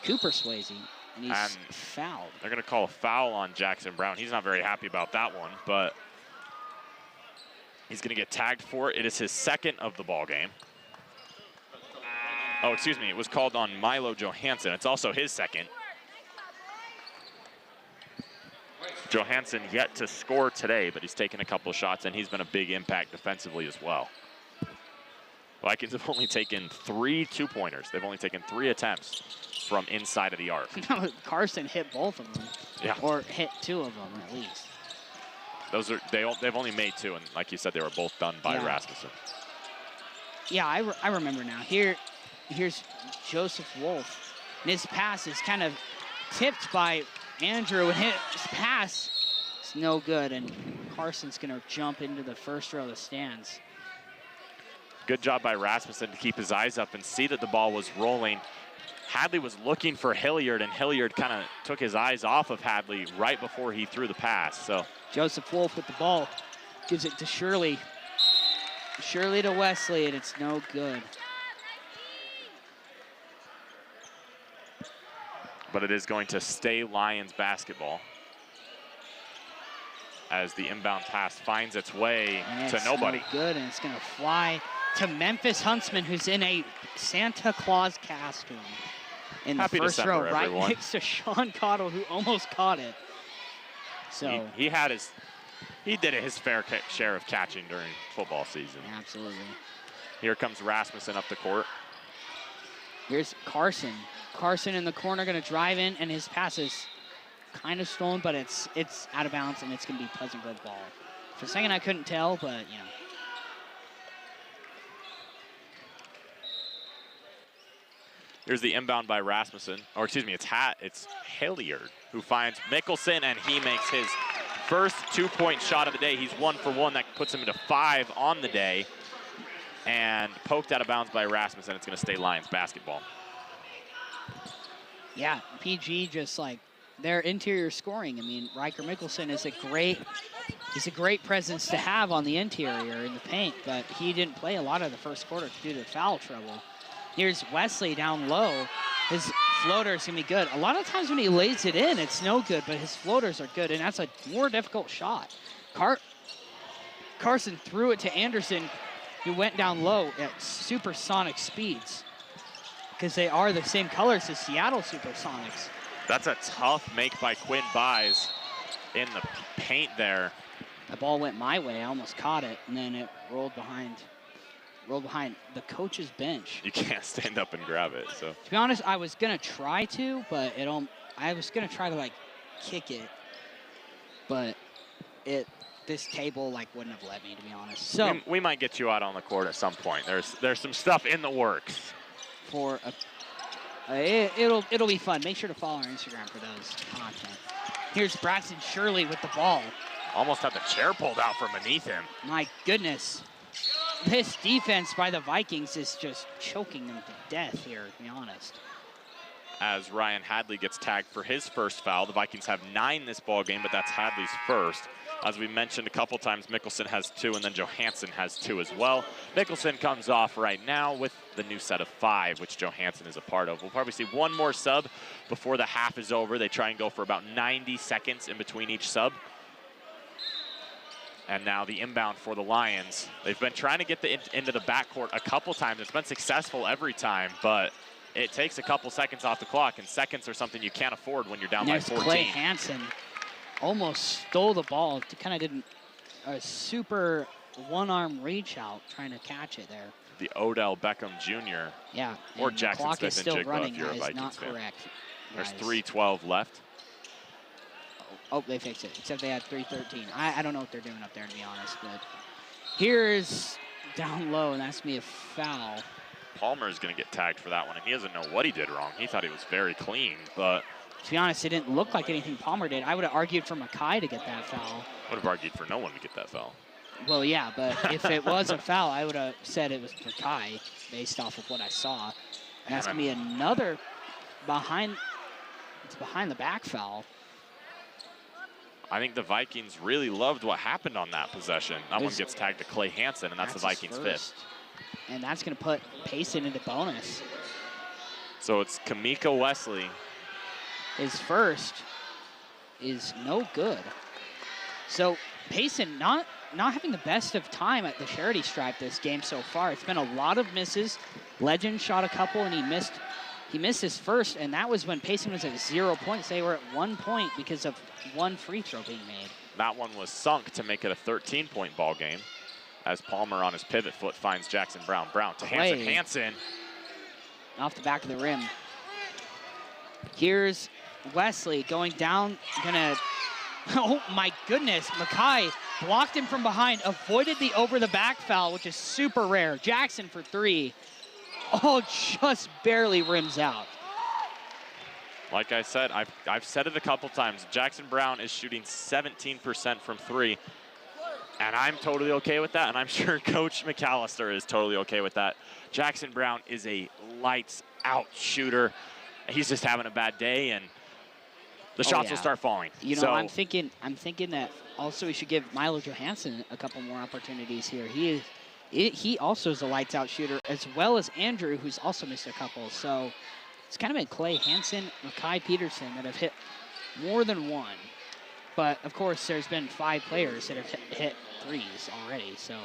Cooper Swayze, and he's fouled. They're gonna call a foul on Jackson Brown. He's not very happy about that one, but he's gonna get tagged for it. It is his 2nd of the ball game. Oh, excuse me, it was called on Milo Johansson. It's also his 2nd. Johansson yet to score today, but he's taken a couple of shots, and he's been a big impact defensively as well. Vikings have only taken 3 2-pointers. They've only taken 3 attempts from inside of the arc. Carson hit both of them. Yeah. Or hit 2 of them, at least. They've only made 2, and like you said, they were both done by Rasmussen. Yeah, I remember now. Here's Joseph Wolf. And his pass is kind of tipped by Andrew, and his pass is no good, and Carson's gonna jump into the first row of the stands. Good job by Rasmussen to keep his eyes up and see that the ball was rolling. Hadley was looking for Hilliard, and Hilliard kind of took his eyes off of Hadley right before he threw the pass. So Joseph Wolf with the ball, gives it to Shirley. Shirley to Wesley, and it's no good. But it is going to stay Lions basketball as the inbound pass finds its way to nobody. No good, and it's going to fly to Memphis Huntsman, who's in a Santa Claus costume in the first row, right next to Sean Cottle, who almost caught it. So he had his he did his fair share of catching during football season. Absolutely. Here comes Rasmussen up the court. Here's Carson. Carson in the corner, going to drive in, and his pass is kind of stolen, but it's out of bounds, and it's going to be Pleasant Grove ball. For a second, I couldn't tell, but, you know. Here's the inbound by Rasmussen, or excuse me, it's Hilliard who finds Mickelson, and he makes his first 2-point shot of the day. He's 1 for 1. That puts him into 5 on the day. And poked out of bounds by Rasmussen. It's going to stay Lions basketball. Yeah, PG just like their interior scoring. I mean, Riker Mickelson is he's a great presence to have on the interior in the paint, but he didn't play a lot of the first quarter due to foul trouble. Here's Wesley down low. His floater is going to be good. A lot of times when he lays it in, it's no good, but his floaters are good, and that's a more difficult shot. Carson threw it to Anderson, who went down low at supersonic speeds, because they are the same colors as Seattle Supersonics. That's a tough make by Quinn Buys in the paint there. The ball went my way. I almost caught it, and then it rolled behind the coach's bench. You can't stand up and grab it. So to be honest, I was gonna try to, but I was gonna try to like kick it, but this table like wouldn't have let me, to be honest. So we might get you out on the court at some point. There's some stuff in the works. For it'll be fun. Make sure to follow our Instagram for those content. Here's Braxton Shirley with the ball. Almost had the chair pulled out from beneath him. My goodness. This defense by the Vikings is just choking them to death here, to be honest. As Ryan Hadley gets tagged for his first foul. The Vikings have 9 this ball game, but that's Hadley's first. As we mentioned a couple times, Mickelson has 2, and then Johansson has 2 as well. Mickelson comes off right now with the new set of 5, which Johansson is a part of. We'll probably see one more sub before the half is over. They try and go for about 90 seconds in between each sub. And now the inbound for the Lions. They've been trying to get into the backcourt a couple times. It's been successful every time, but it takes a couple seconds off the clock, and seconds are something you can't afford when you're down by 14. Clay Hansen almost stole the ball. Kind of did a super one-arm reach out trying to catch it there. The Odell Beckham Jr. Yeah. Or Jackson Smith and Jigba running. if you're a That is Vikings not fan. correct. There's guys. 3:12 left. Oh, they fixed it, except they had 3:13. I don't know what they're doing up there, to be honest, but here's down low, and that's me a foul. Palmer is going to get tagged for that one, and he doesn't know what he did wrong. He thought he was very clean, but to be honest, it didn't look like anything Palmer did. I would have argued for Mackay to get that foul. would have argued for no one to get that foul. Well, yeah, but if it was a foul, I would have said it was Mackay based off of what I saw. And that's going to be another behind the back foul. I think the Vikings really loved what happened on that possession. That one gets tagged to Clay Hansen, and that's the Vikings' 5th. And that's going to put Payson into bonus. So it's Kamika Wesley. His first is no good. So Payson not having the best of time at the charity stripe this game so far. It's been a lot of misses. Legend shot a couple, and he missed his first, and that was when Payson was at 0 points. They were at 1 point because of one free throw being made. That one was sunk to make it a 13-point ball game as Palmer on his pivot foot finds Jackson Brown. Brown to Hansen. Hansen. Off the back of the rim. Here's Wesley going down, oh my goodness, Mackay blocked him from behind, avoided the over-the-back foul, which is super rare. Jackson for 3. Oh, just barely rims out. Like I said, I've said it a couple times. Jackson Brown is shooting 17% from 3, and I'm totally okay with that, and I'm sure Coach McAllister is totally okay with that. Jackson Brown is a lights-out shooter. He's just having a bad day, and the shots will start falling. You know, I'm thinking that also we should give Milo Johansson a couple more opportunities here. He also is a lights-out shooter, as well as Andrew, who's also missed a couple. So it's kind of been Clay Hansen, Mackay Peterson that have hit more than one. But, of course, there's been 5 players that have hit threes already. So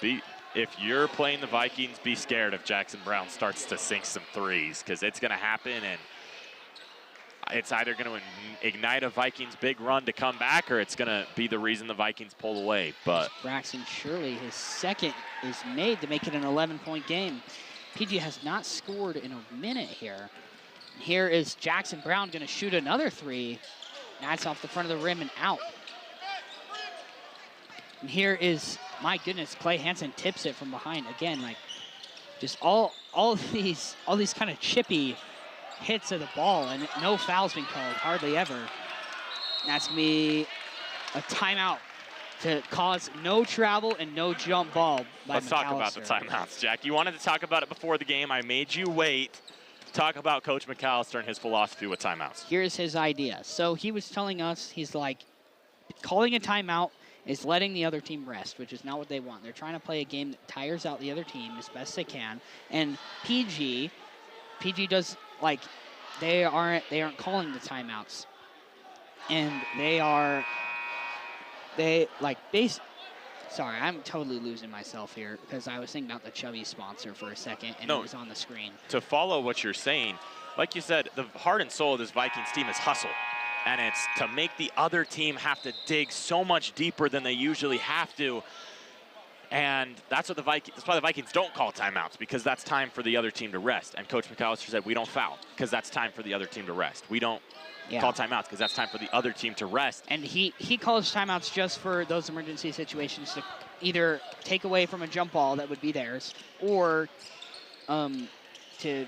if you're playing the Vikings, be scared if Jackson Brown starts to sink some threes, because it's going to happen. And it's either going to ignite a Vikings big run to come back, or it's going to be the reason the Vikings pull away. But Braxton Shirley, his second is made to make it an 11-point game. PG has not scored in a minute here. Here is Jackson Brown going to shoot another three. That's off the front of the rim and out. And here is, my goodness, Clay Hansen tips it from behind again. Like, just all these kind of chippy hits of the ball, and no fouls being called, hardly ever. And that's gonna be a timeout to cause no travel and no jump ball by let's talk about the timeouts, Jack. You wanted to talk about it before the game. I made you wait. Talk about Coach McAllister and his philosophy with timeouts. Here's his idea. So he was telling us, he's like, calling a timeout is letting the other team rest, which is not what they want. They're trying to play a game that tires out the other team as best they can. And PG does, like, they aren't calling the timeouts. And sorry, I'm totally losing myself here because I was thinking about the Chubby sponsor for a second, and it was on the screen. To follow what you're saying, like you said, the heart and soul of this Vikings team is hustle. And it's to make the other team have to dig so much deeper than they usually have to. And that's why the Vikings don't call timeouts, because that's time for the other team to rest. And Coach McAllister said, we don't foul because that's time for the other team to rest. We don't call timeouts because that's time for the other team to rest. And he calls timeouts just for those emergency situations to either take away from a jump ball that would be theirs, or to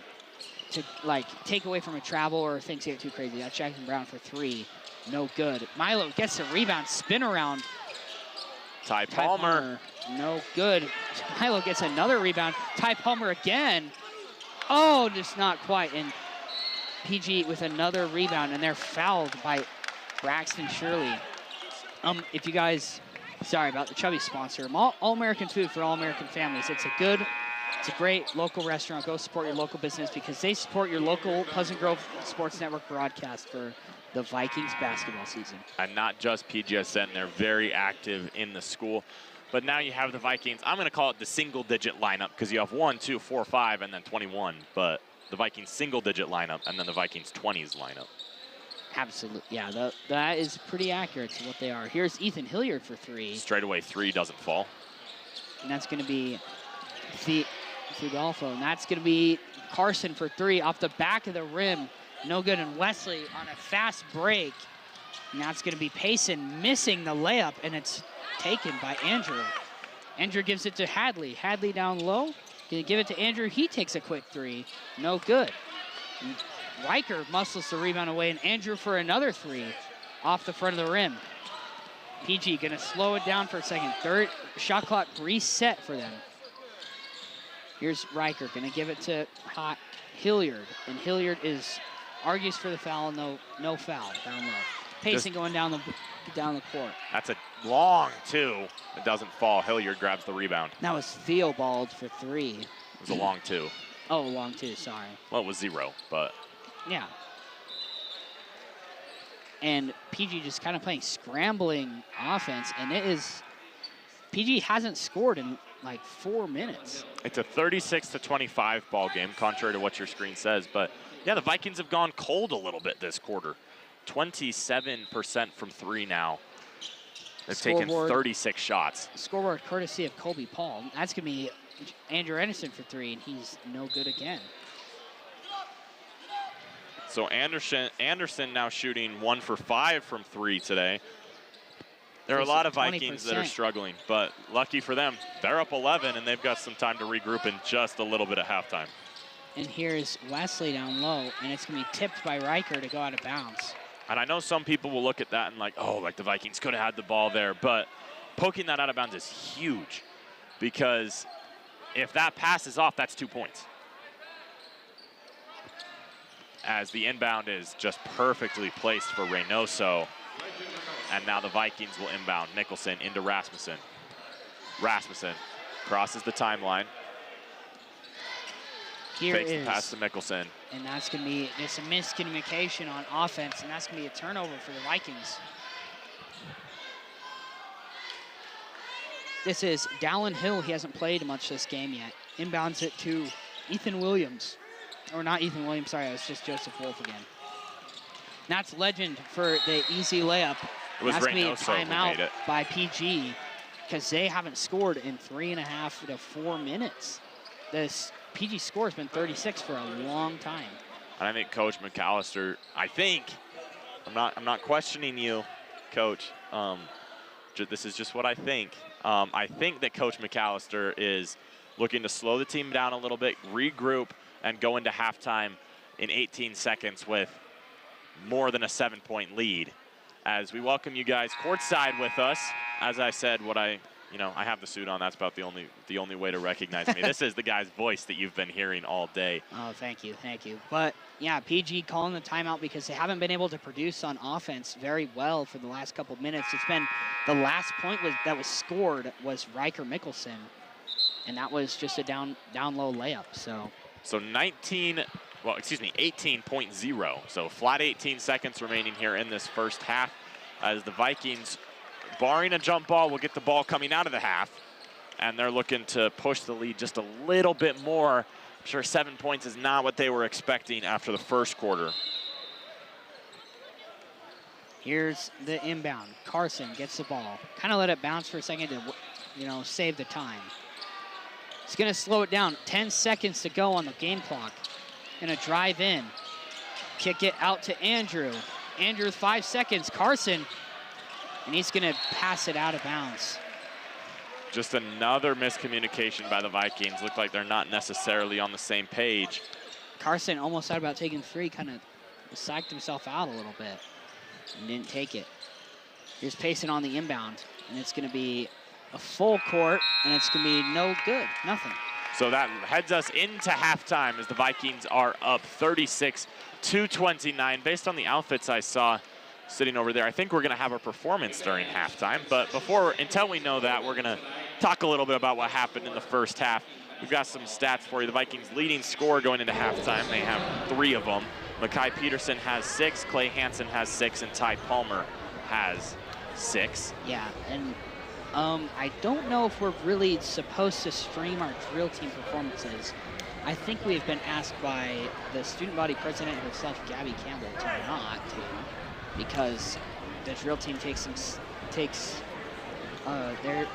like take away from a travel or things get too crazy. That's Jackson Brown for three. No good. Milo gets the rebound, spin around. Ty Palmer. No good. Milo gets another rebound. Ty Palmer again. Oh, just not quite. And PG with another rebound, and they're fouled by Braxton Shirley. If you guys, sorry about the Chubby sponsor. All-American food for all-American families. It's a great local restaurant. Go support your local business because they support your local Pleasant Grove Sports Network broadcast for the Vikings basketball season. And not just PGSN, they're very active in the school. But now you have the Vikings, I'm gonna call it the single-digit lineup because you have 1, 2, 4, 5, and then 21. But the Vikings single-digit lineup and then the Vikings 20s lineup. Absolutely, yeah, that is pretty accurate to what they are. Here's Ethan Hilliard for three. Straightaway three doesn't fall. And that's gonna be Fudolfo, and that's gonna be Carson for three off the back of the rim. No good, and Wesley on a fast break. And that's gonna be Payson missing the layup, and it's taken by Andrew. Andrew gives it to Hadley. Hadley down low. Gonna give it to Andrew. He takes a quick three. No good. And Riker muscles the rebound away, and Andrew for another three off the front of the rim. PG gonna slow it down for a second. Third shot clock reset for them. Here's Riker gonna give it to Hilliard, and Hilliard argues for the foul. No foul down low. Payson going down the court. That's a long two. It doesn't fall. Hilliard grabs the rebound. That was Theobald for three. It was a long two. Oh, long two, sorry. Well, it was 0, but. Yeah. And PG just kind of playing scrambling offense, and PG hasn't scored in like 4 minutes. It's a 36-25 ball game, contrary to what your screen says. But yeah, the Vikings have gone cold a little bit this quarter. 27% from three now. They've taken 36 shots. Scoreboard courtesy of Colby Paul. That's going to be Andrew Anderson for three, and he's no good again. So Anderson now shooting 1 for 5 from three today. There are a lot of Vikings that are struggling, but lucky for them, they're up 11, and they've got some time to regroup in just a little bit at halftime. And here's Wesley down low, and it's going to be tipped by Riker to go out of bounds. And I know some people will look at that and like, oh, like the Vikings could have had the ball there, but poking that out of bounds is huge because if that passes off, that's 2 points. As the inbound is just perfectly placed for Reynoso. And now the Vikings will inbound. Nicholson into Rasmussen. Rasmussen crosses the timeline. Fakes the pass to Mickelson. And that's going to be just a miscommunication on offense, and that's going to be a turnover for the Vikings. This is Dallin Hill. He hasn't played much this game yet. Inbounds it to Ethan Williams. Or not Ethan Williams, sorry, it was just Joseph Wolf again. That's legend for the easy layup. It was That's going to be a Reynoso who made timeout it. by PG because they haven't scored in 3.5 to 4 minutes. This PG score has been 36 for a long time. And I think Coach McAllister, I'm not questioning you, Coach. This is just what I think. I think that Coach McAllister is looking to slow the team down a little bit, regroup, and go into halftime in 18 seconds with more than a 7-point lead. As we welcome you guys courtside with us, as I said, I have the suit on. That's about the only way to recognize me. This is the guy's voice that you've been hearing all day. Oh, thank you. But yeah, PG calling the timeout because they haven't been able to produce on offense very well for the last couple of minutes. It's been the last point that was scored was Riker Mickelson, and that was just a down low layup. So 18.0. So flat 18 seconds remaining here in this first half as the Vikings, barring a jump ball, will get the ball coming out of the half. And they're looking to push the lead just a little bit more. I'm sure 7 points is not what they were expecting after the first quarter. Here's the inbound. Carson gets the ball. Kind of let it bounce for a second to, save the time. He's going to slow it down. 10 seconds to go on the game clock. Going to drive in. Kick it out to Andrew. Andrew with 5 seconds. Carson. And he's going to pass it out of bounds. Just another miscommunication by the Vikings. Look like they're not necessarily on the same page. Carson almost thought about taking 3, kind of psyched himself out a little bit and didn't take it. Here's Payson on the inbound, and it's going to be a full court, and it's going to be no good, nothing. So that heads us into halftime as the Vikings are up 36-29. Based on the outfits I saw sitting over there, I think we're going to have a performance during halftime. But until we know that, we're going to talk a little bit about what happened in the first half. We've got some stats for you. The Vikings' leading scorer going into halftime, they have 3 of them. Makai Peterson has 6, Clay Hansen has 6, and Ty Palmer has 6. Yeah, and I don't know if we're really supposed to stream our drill team performances. I think we've been asked by the student body president herself, Gabby Campbell, to not to, because the drill team takes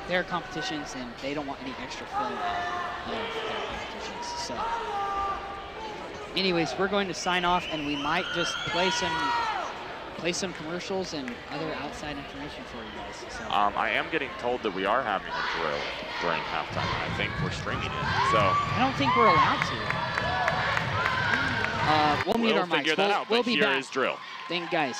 their competitions and they don't want any extra film of their competitions. So, anyways, we're going to sign off, and we might just play some commercials and other outside information for you guys. So. I am getting told that we are having a drill during halftime. I think we're streaming it. So I don't think we're allowed to. We'll mute our mics. Figure that out, we'll but be here back. is drill. Thank you, guys.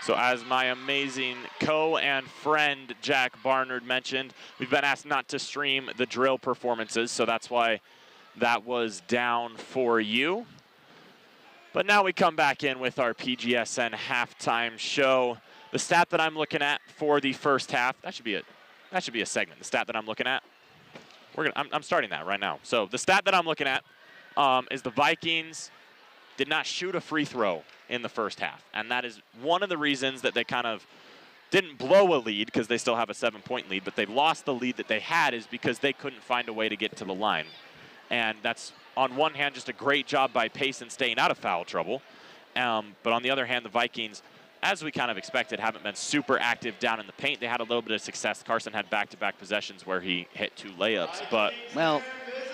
So as my amazing and friend Jack Barnard mentioned, we've been asked not to stream the drill performances, so that's why that was down for you. But now we come back in with our PGSN halftime show. The stat that I'm looking at for the first half, that should be a segment. The stat that I'm looking at, I'm starting that right now. So the stat that I'm looking at is the Vikings did not shoot a free throw in the first half. And that is one of the reasons that they kind of didn't blow a lead, because they still have a 7-point lead, but they lost the lead that they had is because they couldn't find a way to get to the line. And that's, on one hand, just a great job by Payson staying out of foul trouble. But on the other hand, the Vikings, as we kind of expected, haven't been super active down in the paint. They had a little bit of success. Carson had back-to-back possessions where he hit 2 layups. But well,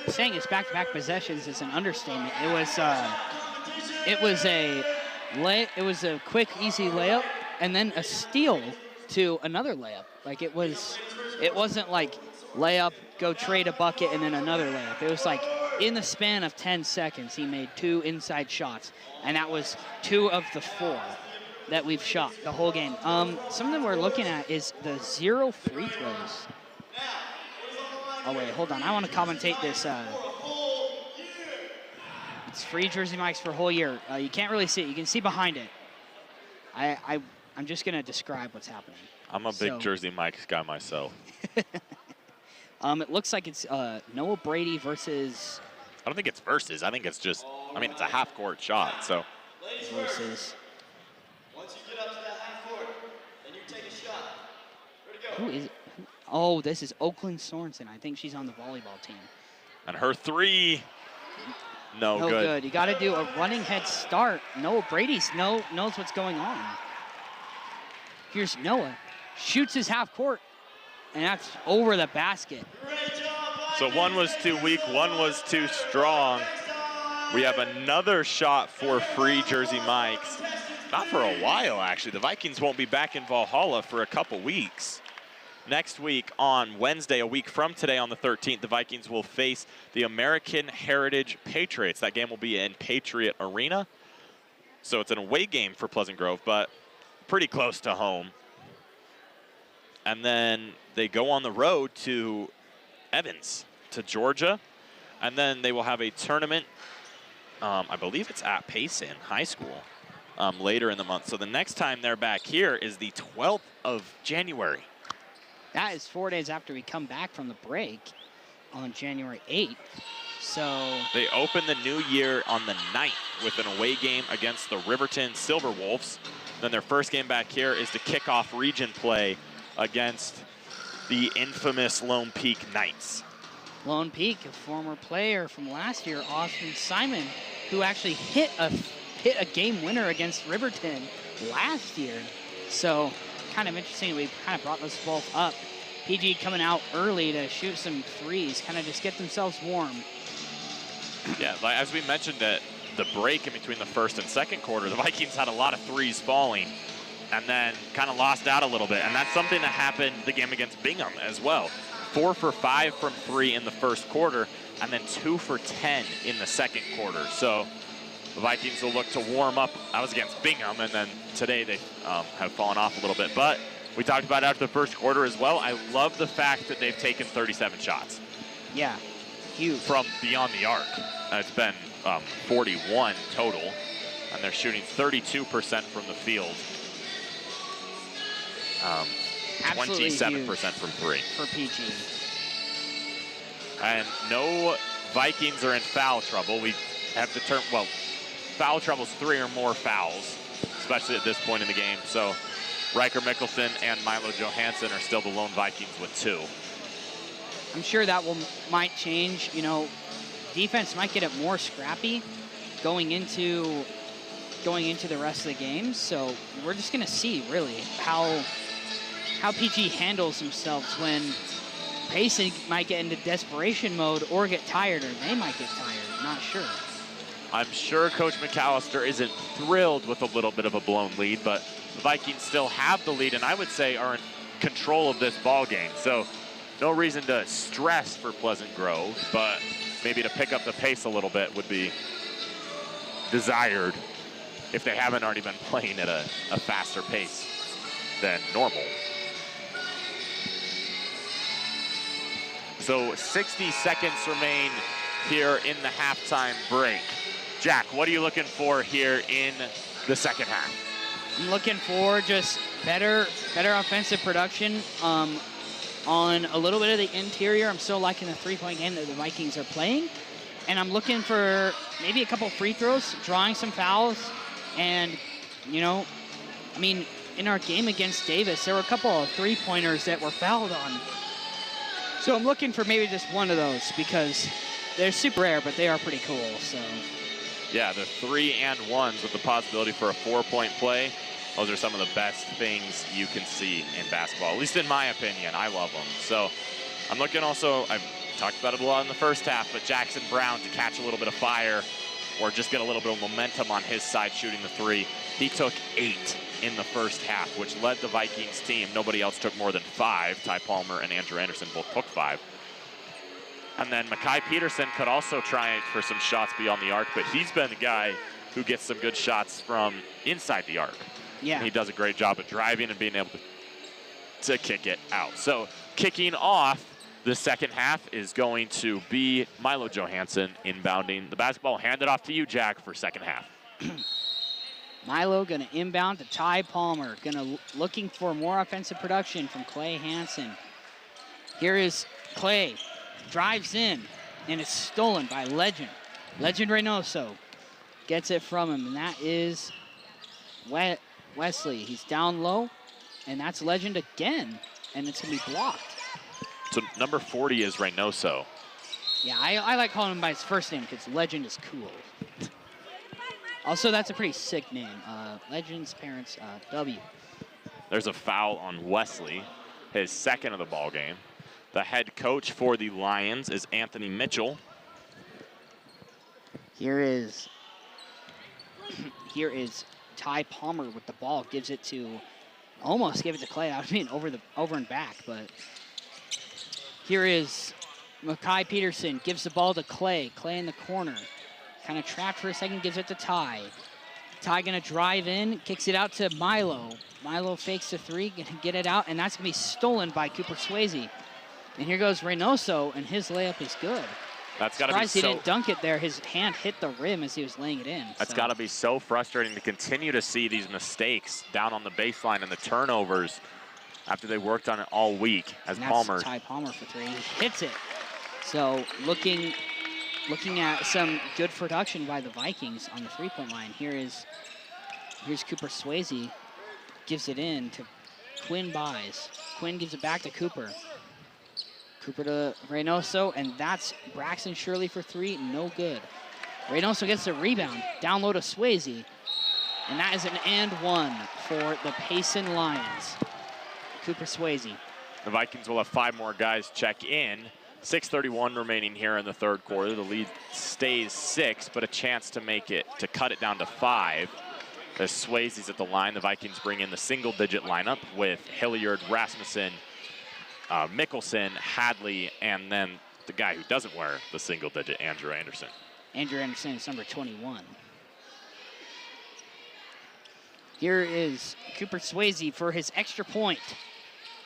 saying it's back-to-back possessions is an understatement. It was a quick, easy layup, and then a steal to another layup. Like it wasn't like layup, go trade a bucket, and then another layup. It was like in the span of 10 seconds, he made 2 inside shots, and that was 2 of the 4 that we've shot the whole game. Something we're looking at is the 0 free throws. Oh, wait, hold on. I want to commentate this. It's free Jersey Mike's for a whole year. You can't really see it. You can see behind it. I'm just going to describe what's happening. I'm a big Jersey Mike's guy myself. It looks like it's Noah Brady versus... I don't think it's versus. I think it's just, it's a half-court shot, so. Versus... Once you get up to that half court, then you take a shot. Where to go? Who is it? Oh, this is Oakland Sorensen. I think she's on the volleyball team. And her 3, no good. You got to do a running head start. Noah Brady knows what's going on. Here's Noah. Shoots his half court, and that's over the basket. So one was too weak, one was too strong. We have another shot for free Jersey Mike's. Not for a while, actually. The Vikings won't be back in Valhalla for a couple weeks. Next week on Wednesday, a week from today on the 13th, the Vikings will face the American Heritage Patriots. That game will be in Patriot Arena. So it's an away game for Pleasant Grove, but pretty close to home. And then they go on the road to Evans, to Georgia. And then they will have a tournament, I believe it's at Payson High School. Later in the month. So the next time they're back here is the 12th of January. That is 4 days after we come back from the break on January 8th. So they open the new year on the 9th with an away game against the Riverton Silver Wolves. Then their first game back here is to kick off region play against the infamous Lone Peak Knights. Lone Peak, a former player from last year, Austin Simon, who actually hit a game winner against Riverton last year. So kind of interesting. We've kind of brought those both up. PG coming out early to shoot some threes, kind of just get themselves warm. Yeah, like as we mentioned at the break in between the first and second quarter, the Vikings had a lot of threes falling and then kind of lost out a little bit. And that's something that happened the game against Bingham as well. 4 for 5 from 3 in the first quarter and then 2 for 10 in the second quarter. So the Vikings will look to warm up. I was against Bingham, and then today they have fallen off a little bit. But we talked about it after the first quarter as well. I love the fact that they've taken 37 shots. Yeah, huge. From beyond the arc. It's been 41 total, and they're shooting 32% from the field. 27% from 3. For PG. And no Vikings are in foul trouble. We have determined, well, foul trouble is 3 or more fouls, especially at this point in the game. So Riker Mickelson and Milo Johansson are still the lone Vikings with 2. I'm sure that might change. You know, defense might get it more scrappy going into the rest of the game. So we're just going to see really how PG handles themselves when Payson might get into desperation mode or get tired, or they might get tired. Not sure. I'm sure Coach McAllister isn't thrilled with a little bit of a blown lead, but the Vikings still have the lead, and I would say are in control of this ball game. So no reason to stress for Pleasant Grove, but maybe to pick up the pace a little bit would be desired. if they haven't already been playing at a faster pace than normal. So 60 seconds remain here in the halftime break. Jack, what are you looking for here in the second half? I'm looking for just better offensive production on a little bit of the interior. I'm still liking the three-point game that the Vikings are playing. And I'm looking for maybe a couple free throws, drawing some fouls. And, you know, I mean, in our game against Davis, there were a couple of three-pointers that were fouled on. So I'm looking for maybe just one of those because they're super rare, but they are pretty cool. So. Yeah, the 3-and-1s with the possibility for a 4-point play. Those are some of the best things you can see in basketball, at least in my opinion. I love them. So I'm looking also, I've talked about it a lot in the first half, but Jackson Brown to catch a little bit of fire or just get a little bit of momentum on his side shooting the three. He took 8 in the first half, which led the Vikings team. Nobody else took more than 5. Ty Palmer and Andrew Anderson both took 5. And then Mekhi Peterson could also try for some shots beyond the arc, but he's been the guy who gets some good shots from inside the arc. Yeah. And he does a great job of driving and being able to kick it out. So kicking off the second half is going to be Milo Johansson inbounding the basketball. Hand it off to you, Jack, for second half. Milo going to inbound to Ty Palmer. Looking for more offensive production from Clay Hansen. Here is Clay. Drives in, and it's stolen by Legend. Legend Reynoso gets it from him, and that is Wesley. He's down low, and that's Legend again, and it's going to be blocked. So number 40 is Reynoso. Yeah, I like calling him by his first name because Legend is cool. Also, that's a pretty sick name. Legend's parents, W. There's a foul on Wesley, his second of the ball game. The head coach for the Lions is Anthony Mitchell. Here is Ty Palmer with the ball. Gives it to, almost gave it to Clay. I mean, over and back, but here is Mekhi Peterson. Gives the ball to Clay. Clay in the corner. Kind of trapped for a second, gives it to Ty. Ty gonna drive in, kicks it out to Milo. Milo fakes the three, gonna get it out, and that's gonna be stolen by Cooper Swayze. And here goes Reynoso, and his layup is good. That's got to be surprised he didn't dunk it there. His hand hit the rim as he was laying it in. That's got to be so frustrating to continue to see these mistakes down on the baseline and the turnovers after they worked on it all week. As Palmer. Ty Palmer for three. He hits it. So looking at some good production by the Vikings on the three-point line. Here's Cooper Swayze. Gives it in to Quinn Buys. Quinn gives it back to Cooper. Cooper to Reynoso, and that's Braxton Shirley for three, no good. Reynoso gets the rebound, down low to Swayze, and that is an and one for the Payson Lions. Cooper Swayze. The Vikings will have 5 more guys check in. 6:31 remaining here in the third quarter. The lead stays 6, but a chance to cut it down to 5. As Swayze's at the line, the Vikings bring in the single-digit lineup with Hilliard, Rasmussen, Mickelson, Hadley, and then the guy who doesn't wear the single digit, Andrew Anderson. Andrew Anderson is number 21. Here is Cooper Swayze for his extra point.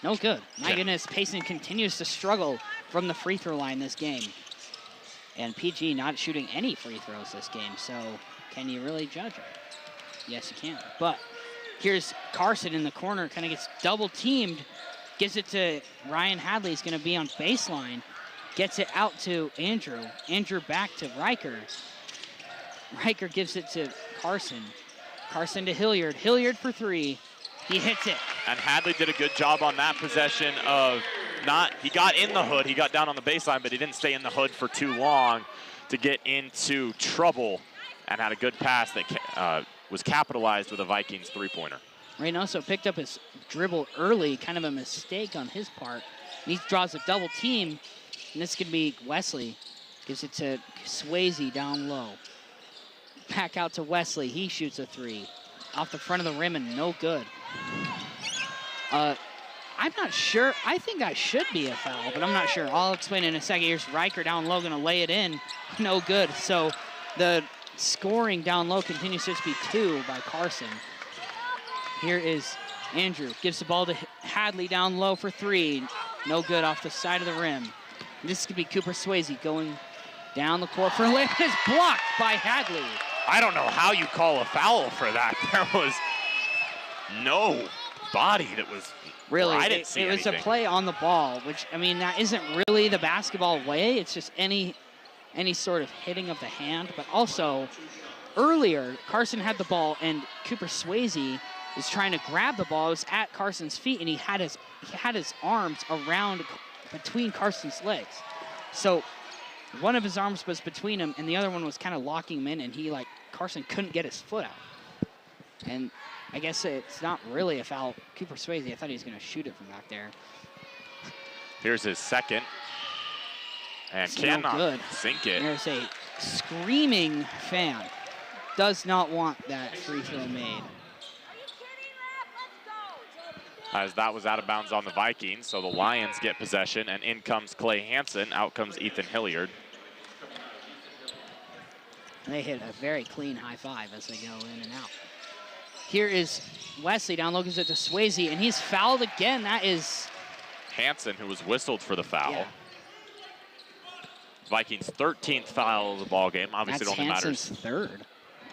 No good. My goodness, Payson continues to struggle from the free throw line this game. And PG not shooting any free throws this game, so can you really judge him? Yes, you can. But here's Carson in the corner, kind of gets double teamed. Gives it to Ryan Hadley. He's going to be on baseline. Gets it out to Andrew. Andrew back to Riker. Riker gives it to Carson. Carson to Hilliard. Hilliard for three. He hits it. And Hadley did a good job on that possession of he got in the hood. He got down on the baseline, but he didn't stay in the hood for too long to get into trouble and had a good pass that was capitalized with a Vikings three-pointer. Reynoso picked up his dribble early, kind of a mistake on his part. And he draws a double team, and this could be Wesley. Gives it to Swayze down low. Back out to Wesley. He shoots a three. Off the front of the rim and no good. I'm not sure. I think I should be a foul, but I'm not sure. I'll explain in a second. Here's Riker down low, going to lay it in. No good. So the scoring down low continues to just be 2 by Carson. Here is Andrew, gives the ball to Hadley down low for 3. No good off the side of the rim. This could be Cooper Swayze going down the court for a layup. It's blocked by Hadley. I don't know how you call a foul for that. There was no body that was. Really, I didn't see it was anything. a play on the ball, which, I mean, that isn't really the basketball way. It's just any sort of hitting of the hand. But also, earlier, Carson had the ball, and Cooper Swayze is trying to grab the ball. It was at Carson's feet, and he had his arms around between Carson's legs. So one of his arms was between him, and the other one was kind of locking him in, and Carson couldn't get his foot out. And I guess it's not really a foul. Cooper Swayze, I thought he was going to shoot it from back there. Here's his second. And It's cannot no good. sink it. There's a screaming fan. Does not want that free throw made. As that was out of bounds on the Vikings, so the Lions get possession, and in comes Clay Hansen, out comes Ethan Hilliard. They hit a very clean high five as they go in and out. Here is Wesley down low, gives it to Swayze, and he's fouled again. That is Hansen, who was whistled for the foul. Yeah. Vikings' 13th foul of the ball game. Obviously, that's it only Hansen's matters. third.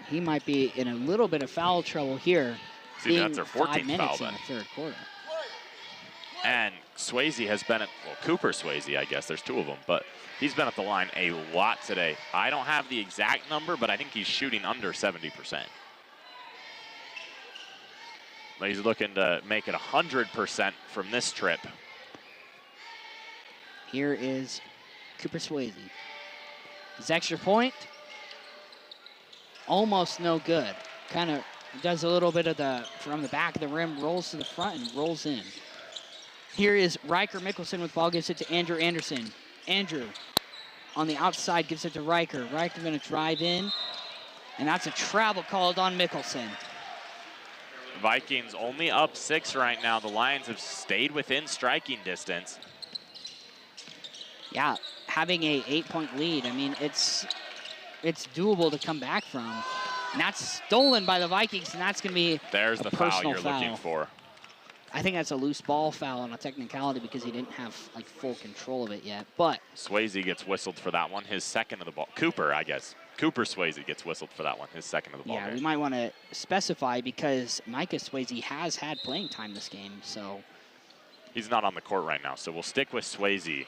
He might be in a little bit of foul trouble here. See, in that's their 5 14th minutes foul in then. the third quarter. And Swayze has been at, well, Cooper Swayze, I guess. There's 2 of them, but he's been at the line a lot today. I don't have the exact number, but I think he's shooting under 70%. But he's looking to make it 100% from this trip. Here is Cooper Swayze. His extra point, almost no good. Kind of does a little bit of from the back of the rim, rolls to the front, and rolls in. Here is Riker Mickelson with ball, gives it to Andrew Anderson. Andrew on the outside gives it to Riker. Riker going to drive in, and that's a travel called on Mickelson. Vikings only up 6 right now. The Lions have stayed within striking distance. Yeah, having a 8-point lead, I mean, it's doable to come back from. And that's stolen by the Vikings, and that's going to be There's a the foul personal you're foul. looking for. I think that's a loose ball foul on a technicality because he didn't have like full control of it yet. But Swayze gets whistled for that one, his second of the ball. Cooper, I guess. Cooper Swayze gets whistled for that one, his second of the ball yeah, game. we might want to specify because Micah Swayze has had playing time this game, so. He's not on the court right now, so we'll stick with Swayze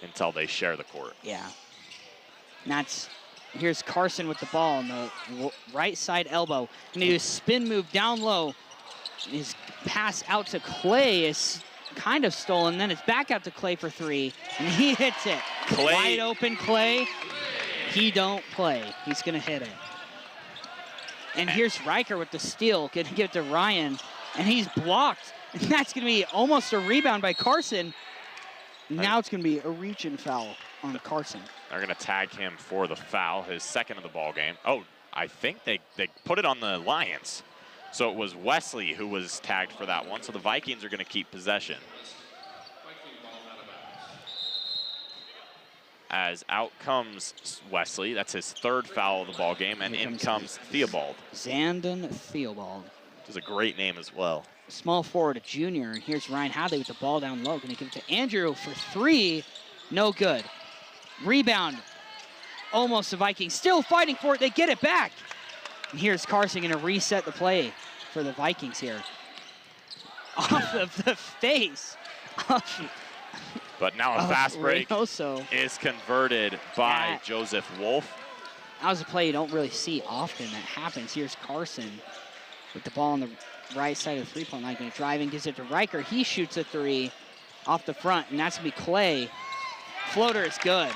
until they share the court. Yeah. And here's Carson with the ball on the right side elbow. And he do a spin move down low. His pass out to Clay is kind of stolen. Then it's back out to Clay for 3, and he hits it. Clay. Wide open Clay. He don't play. He's going to hit it. And here's Riker with the steal. Going to give it to Ryan, and he's blocked. And that's going to be almost a rebound by Carson. Now it's going to be a reach-in foul on Carson. They're going to tag him for the foul, his second of the ball game. Oh, I think they put it on the Lions. So it was Wesley who was tagged for that one. So the Vikings are going to keep possession. As out comes Wesley. That's his 3rd foul of the ball game. And in comes Theobald. Zandon Theobald. Which is a great name as well. Small forward, a junior. And here's Ryan Hadley with the ball down low. Going to give it to Andrew for 3. No good. Rebound. Almost the Vikings. Still fighting for it. They get it back. And here's Carson going to reset the play for the Vikings here. Off of the face. But now a fast break Reynoso. is converted by Joseph Wolf. That was a play you don't really see often that happens. Here's Carson with the ball on the right side of the three-point line. Going to drive and gives it to Riker. He shoots a 3 off the front, and that's going to be Clay. Floater is good.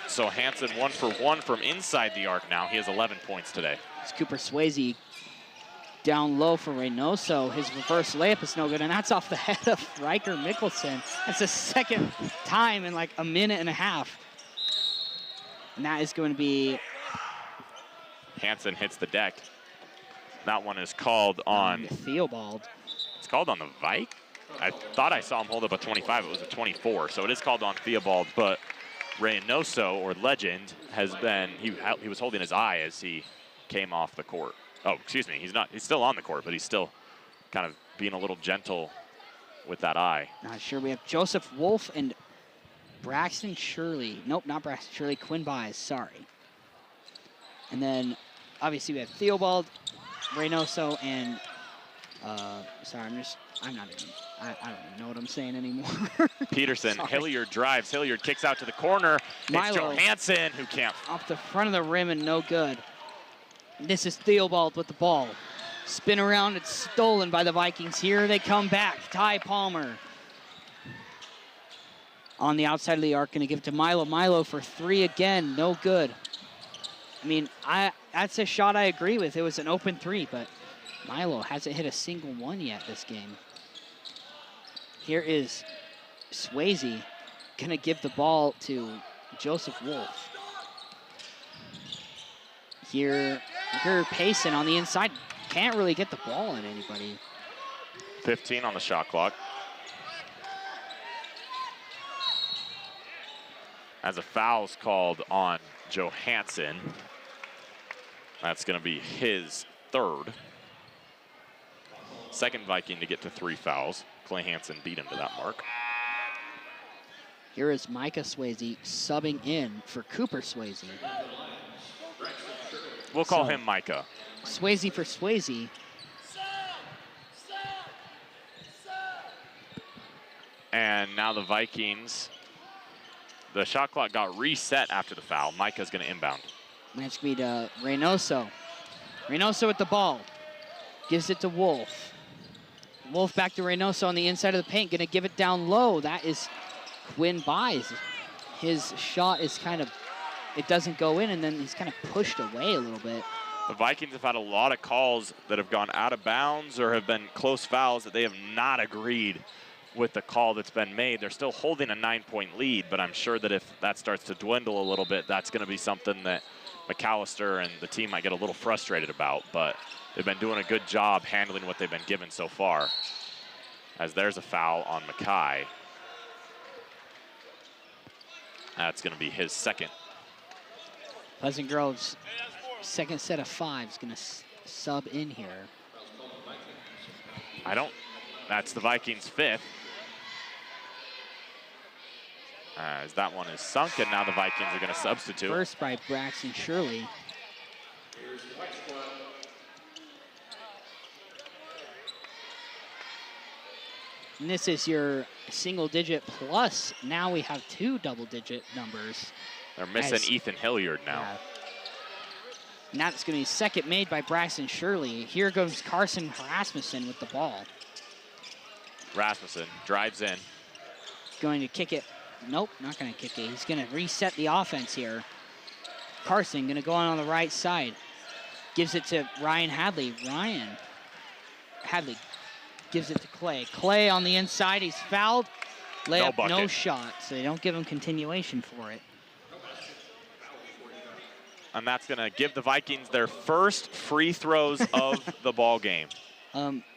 So Hansen 1 for 1 from inside the arc now. He has 11 points today. It's Cooper Swayze down low for Reynoso. His reverse layup is no good, and that's off the head of Riker Mickelson. That's the 2nd time in like a minute and a half. And that is going to be... Hansen hits the deck. That one is called on... Theobald. It's called on the Vike? I thought I saw him hold up a 25. It was a 24, so it is called on Theobald, but Reynoso, or Legend, has been, he was holding his eye as he came off the court. Oh, excuse me, he's still on the court, but he's still kind of being a little gentle with that eye. Not sure. We have Joseph Wolf and Braxton Shirley. Nope, not Braxton Shirley. Quinn Byes, sorry. And then, obviously, we have Theobald, Reynoso, and, sorry, I don't even know what I'm saying anymore. Peterson, Hilliard drives. Hilliard kicks out to the corner. Milo. It's Johansson who can't. Off the front of the rim and no good. This is Theobald with the ball. Spin around, it's stolen by the Vikings. Here they come back. Ty Palmer. On the outside of the arc, gonna give it to Milo. Milo for three again, no good. I mean, that's a shot I agree with. It was an open three, but Milo hasn't hit a single one yet this game. Here is Swayze gonna give the ball to Joseph Wolf. Here Payson on the inside. Can't really get the ball on anybody. 15 on the shot clock. As a foul's called on Johansson. That's going to be his third. Second Viking to get to 3 fouls. Clay Hansen beat him to that mark. Here is Micah Swayze subbing in for Cooper Swayze. We'll call him Micah. Swayze for Swayze. And now the Vikings, the shot clock got reset after the foul. Micah's going to inbound. That's going to be to Reynoso. Reynoso with the ball. Gives it to Wolf. Wolf back to Reynoso on the inside of the paint. Going to give it down low. That is Quinn Byes. His shot is kind of, it doesn't go in, and then he's kind of pushed away a little bit. The Vikings have had a lot of calls that have gone out of bounds or have been close fouls that they have not agreed with the call that's been made. They're still holding a 9-point lead, but I'm sure that if that starts to dwindle a little bit, that's going to be something that McAllister and the team might get a little frustrated about. But they've been doing a good job handling what they've been given so far. As there's a foul on Mackay. That's going to be his second. Pleasant Grove's second set of 5 is going to sub in here. That's the Vikings' 5th. As that one is sunk, and now the Vikings are going to substitute. First by Braxton Shirley. And this is your single digit plus. Now we have 2 double-digit numbers. They're missing Ethan Hilliard now. Yeah. And that's going to be second made by Braxton Shirley. Here goes Carson Rasmussen with the ball. Rasmussen drives in. Going to kick it. Nope, not going to kick it. He's going to reset the offense here. Carson going to go on the right side. Gives it to Ryan Hadley. Ryan Hadley gives it to Clay. Clay on the inside. He's fouled. Layup, no shot. So they don't give him continuation for it. And that's going to give the Vikings their first free throws of the ball game.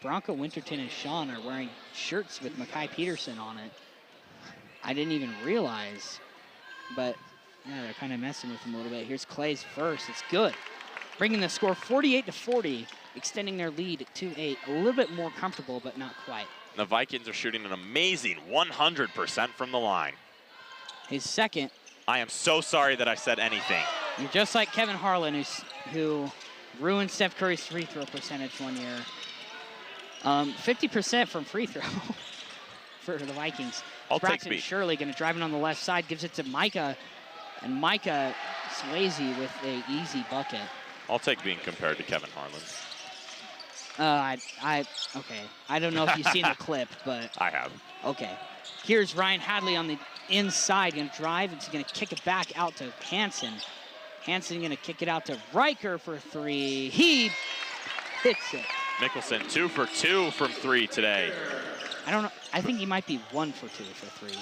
Bronco Winterton and Sean are wearing shirts with Mackay Peterson on it. I didn't even realize, but yeah, they're kind of messing with him a little bit. Here's Clay's first. It's good. Bringing the score 48-40, extending their lead to a little bit more comfortable, but not quite. The Vikings are shooting an amazing 100% from the line. His second. I am so sorry that I said anything. You're just like Kevin Harlan, who ruined Steph Curry's free throw percentage one year. 50% from free throw for the Vikings. Braxton Shirley going to drive it on the left side, gives it to Micah, and Micah Swayze with an easy bucket. I'll take being compared to Kevin Harlan. Okay. I don't know if you've seen the clip, but I have. Okay. Here's Ryan Hadley on the inside, going to drive. It's going to kick it back out to Hansen. Hansen going to kick it out to Riker for 3. He hits it. Mickelson 2 for 2 from 3 today. I don't know. I think he might be 1 for 2 for 3.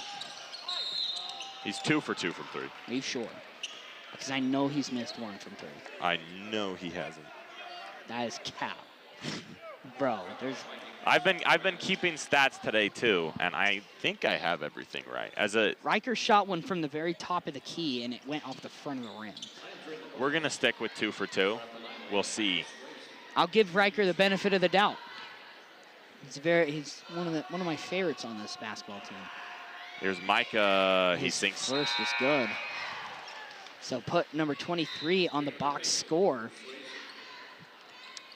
He's 2 for 2 from 3. Are you sure? Because I know he's missed 1 from 3. I know he hasn't. That is cow. Bro, I've been keeping stats today too, and I think I have everything right. Riker shot one from the very top of the key, and it went off the front of the rim. We're gonna stick with 2 for 2. We'll see. I'll give Riker the benefit of the doubt. He's one of my favorites on this basketball team. Here's Micah. He His sinks. first is good. So put number 23 on the box score.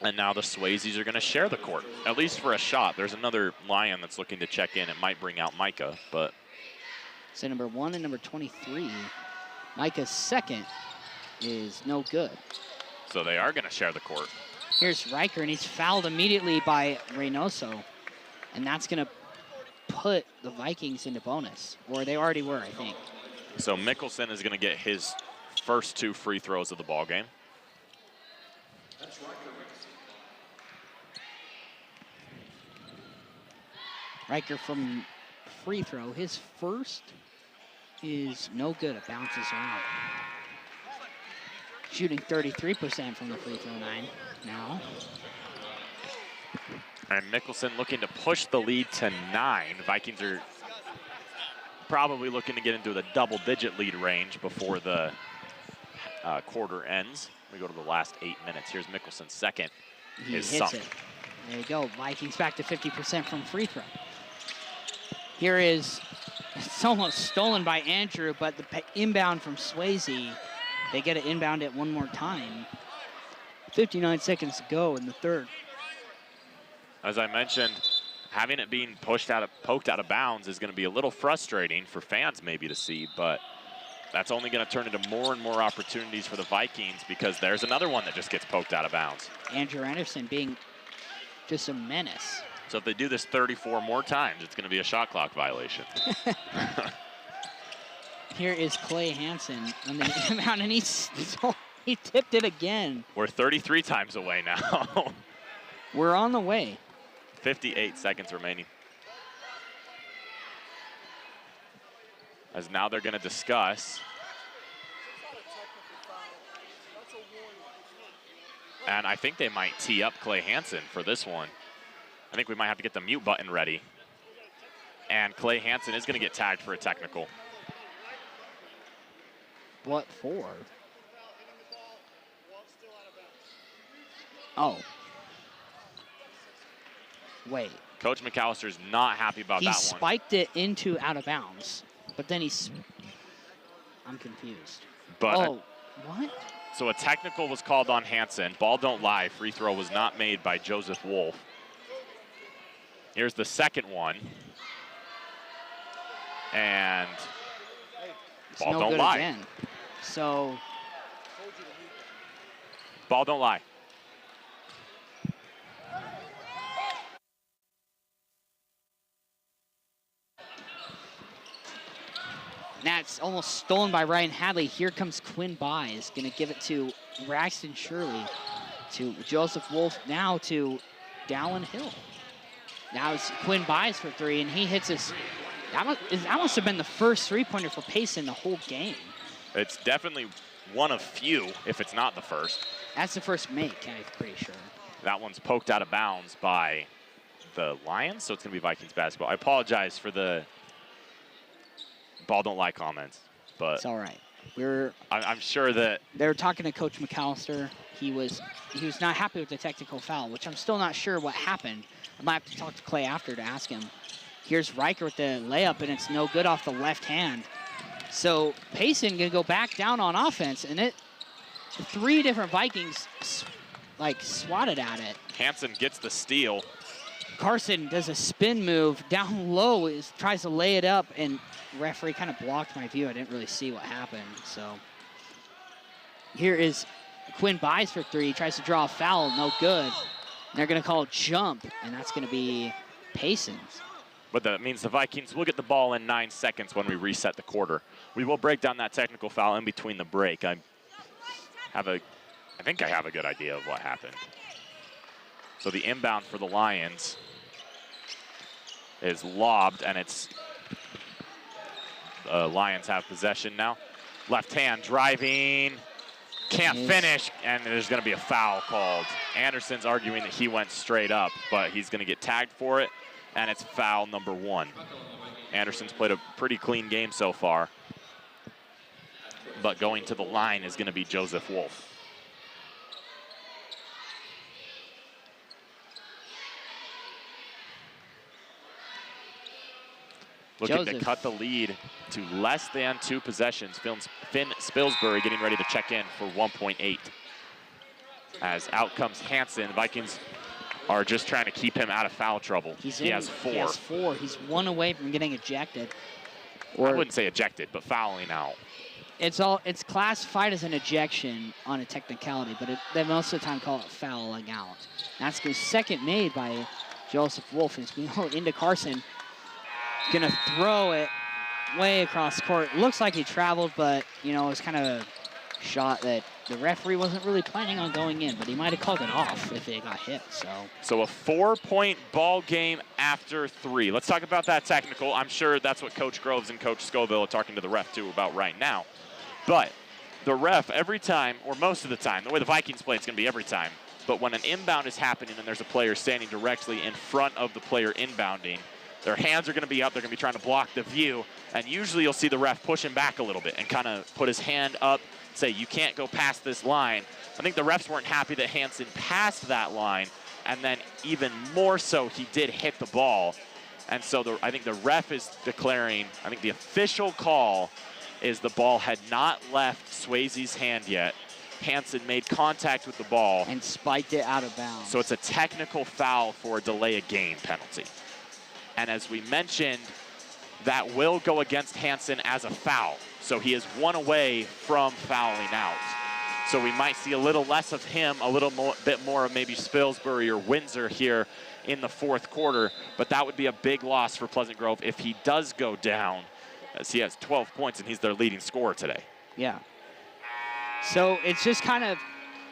And now the Swayzes are going to share the court, at least for a shot. There's another Lion that's looking to check in. It might bring out Micah, but. So number 1 and number 23. Micah's second is no good. So they are going to share the court. Here's Riker, and he's fouled immediately by Reynoso. And that's going to put the Vikings into bonus, or they already were, I think. So Mickelson is going to get his first 2 free throws of the ball game. Riker from free throw. His first is no good. It bounces around. Shooting 33% from the free throw line now. And Mickelson looking to push the lead to 9. Vikings are probably looking to get into the double-digit lead range before the quarter ends. We go to the last 8 minutes. Here's Mickelson's second. He hits sunk. it. There you go. Vikings back to 50% from free throw. Here is, it's almost stolen by Andrew, but the inbound from Swayze. They get it inbound it one more time. 59 seconds to go in the third. As I mentioned, having it being poked out of bounds is going to be a little frustrating for fans maybe to see, but that's only going to turn into more and more opportunities for the Vikings because there's another one that just gets poked out of bounds. Andrew Anderson being just a menace. So if they do this 34 more times, it's going to be a shot clock violation. Here is Clay Hansen on the inbound, and he tipped it again. We're 33 times away now. We're on the way. 58 seconds remaining. As now they're going to discuss. And I think they might tee up Clay Hansen for this one. I think we might have to get the mute button ready. And Clay Hansen is going to get tagged for a technical. What for? Oh. Wait. Coach McAllister's not happy about that one. He spiked it into out of bounds, but then I'm confused. But what? So a technical was called on Hansen. Ball don't lie. Free throw was not made by Joseph Wolf. Here's the second one. And it's ball no don't good lie. Again. So ball don't lie. That's almost stolen by Ryan Hadley. Here comes Quinn Byes, going to give it to Braxton Shirley, to Joseph Wolf, now to Dallin Hill. Now it's Quinn Byes for 3, and he hits his. That must have been the first three-pointer for Payson the whole game. It's definitely one of few, if it's not the first. That's the first make, I'm pretty sure. That one's poked out of bounds by the Lions, so it's going to be Vikings basketball. I apologize for the ball don't lie comments, but it's all right. I'm sure that they were talking to Coach McAllister. He was not happy with the technical foul, which I'm still not sure what happened. I might have to talk to Clay after to ask him. Here's Riker with the layup, and it's no good off the left hand. So Payson gonna go back down on offense, and 3 different Vikings swatted at it. Hansen gets the steal. Carson does a spin move down low, tries to lay it up, and referee kind of blocked my view. I didn't really see what happened. So here is Quinn Byes for 3. He tries to draw a foul, no good. And they're gonna call jump, and that's gonna be Payson's. But that means the Vikings will get the ball in 9 seconds when we reset the quarter. We will break down that technical foul in between the break. I think I have a good idea of what happened. So the inbound for the Lions is lobbed, and it's Lions have possession now. Left hand driving, can't finish, and there's going to be a foul called. Anderson's arguing that he went straight up, but he's going to get tagged for it, and it's foul number 1. Anderson's played a pretty clean game so far, but going to the line is going to be Joseph Wolf. Looking to cut the lead to less than 2 possessions. Finn Spilsbury getting ready to check in for 1.8. As out comes Hansen. The Vikings are just trying to keep him out of foul trouble. He has 4. He has 4. He's 1 away from getting ejected. I wouldn't say ejected, but fouling out. It's classified as an ejection on a technicality, but they most of the time call it fouling out. That's the second made by Joseph Wolf. It's being held into Carson. Gonna throw it way across the court. Looks like he traveled, but you know, it was kind of a shot that the referee wasn't really planning on going in, but he might have called it off if it got hit. So a 4-point ball game after 3. Let's talk about that technical. I'm sure that's what Coach Groves and Coach Scoville are talking to the ref too about right now. But the ref every time, or most of the time, the way the Vikings play, it's gonna be every time. But when an inbound is happening and there's a player standing directly in front of the player inbounding, their hands are going to be up. They're going to be trying to block the view. And usually you'll see the ref push him back a little bit and kind of put his hand up, say, you can't go past this line. I think the refs weren't happy that Hansen passed that line. And then even more so, he did hit the ball. And so I think the ref is declaring, I think the official call is the ball had not left Swayze's hand yet. Hansen made contact with the ball. And spiked it out of bounds. So it's a technical foul for a delay of game penalty. And as we mentioned, that will go against Hansen as a foul. So he is 1 away from fouling out. So we might see a little less of him, a little bit more of maybe Spilsbury or Windsor here in the 4th quarter. But that would be a big loss for Pleasant Grove if he does go down, as he has 12 points and he's their leading scorer today. Yeah. So it's just kind of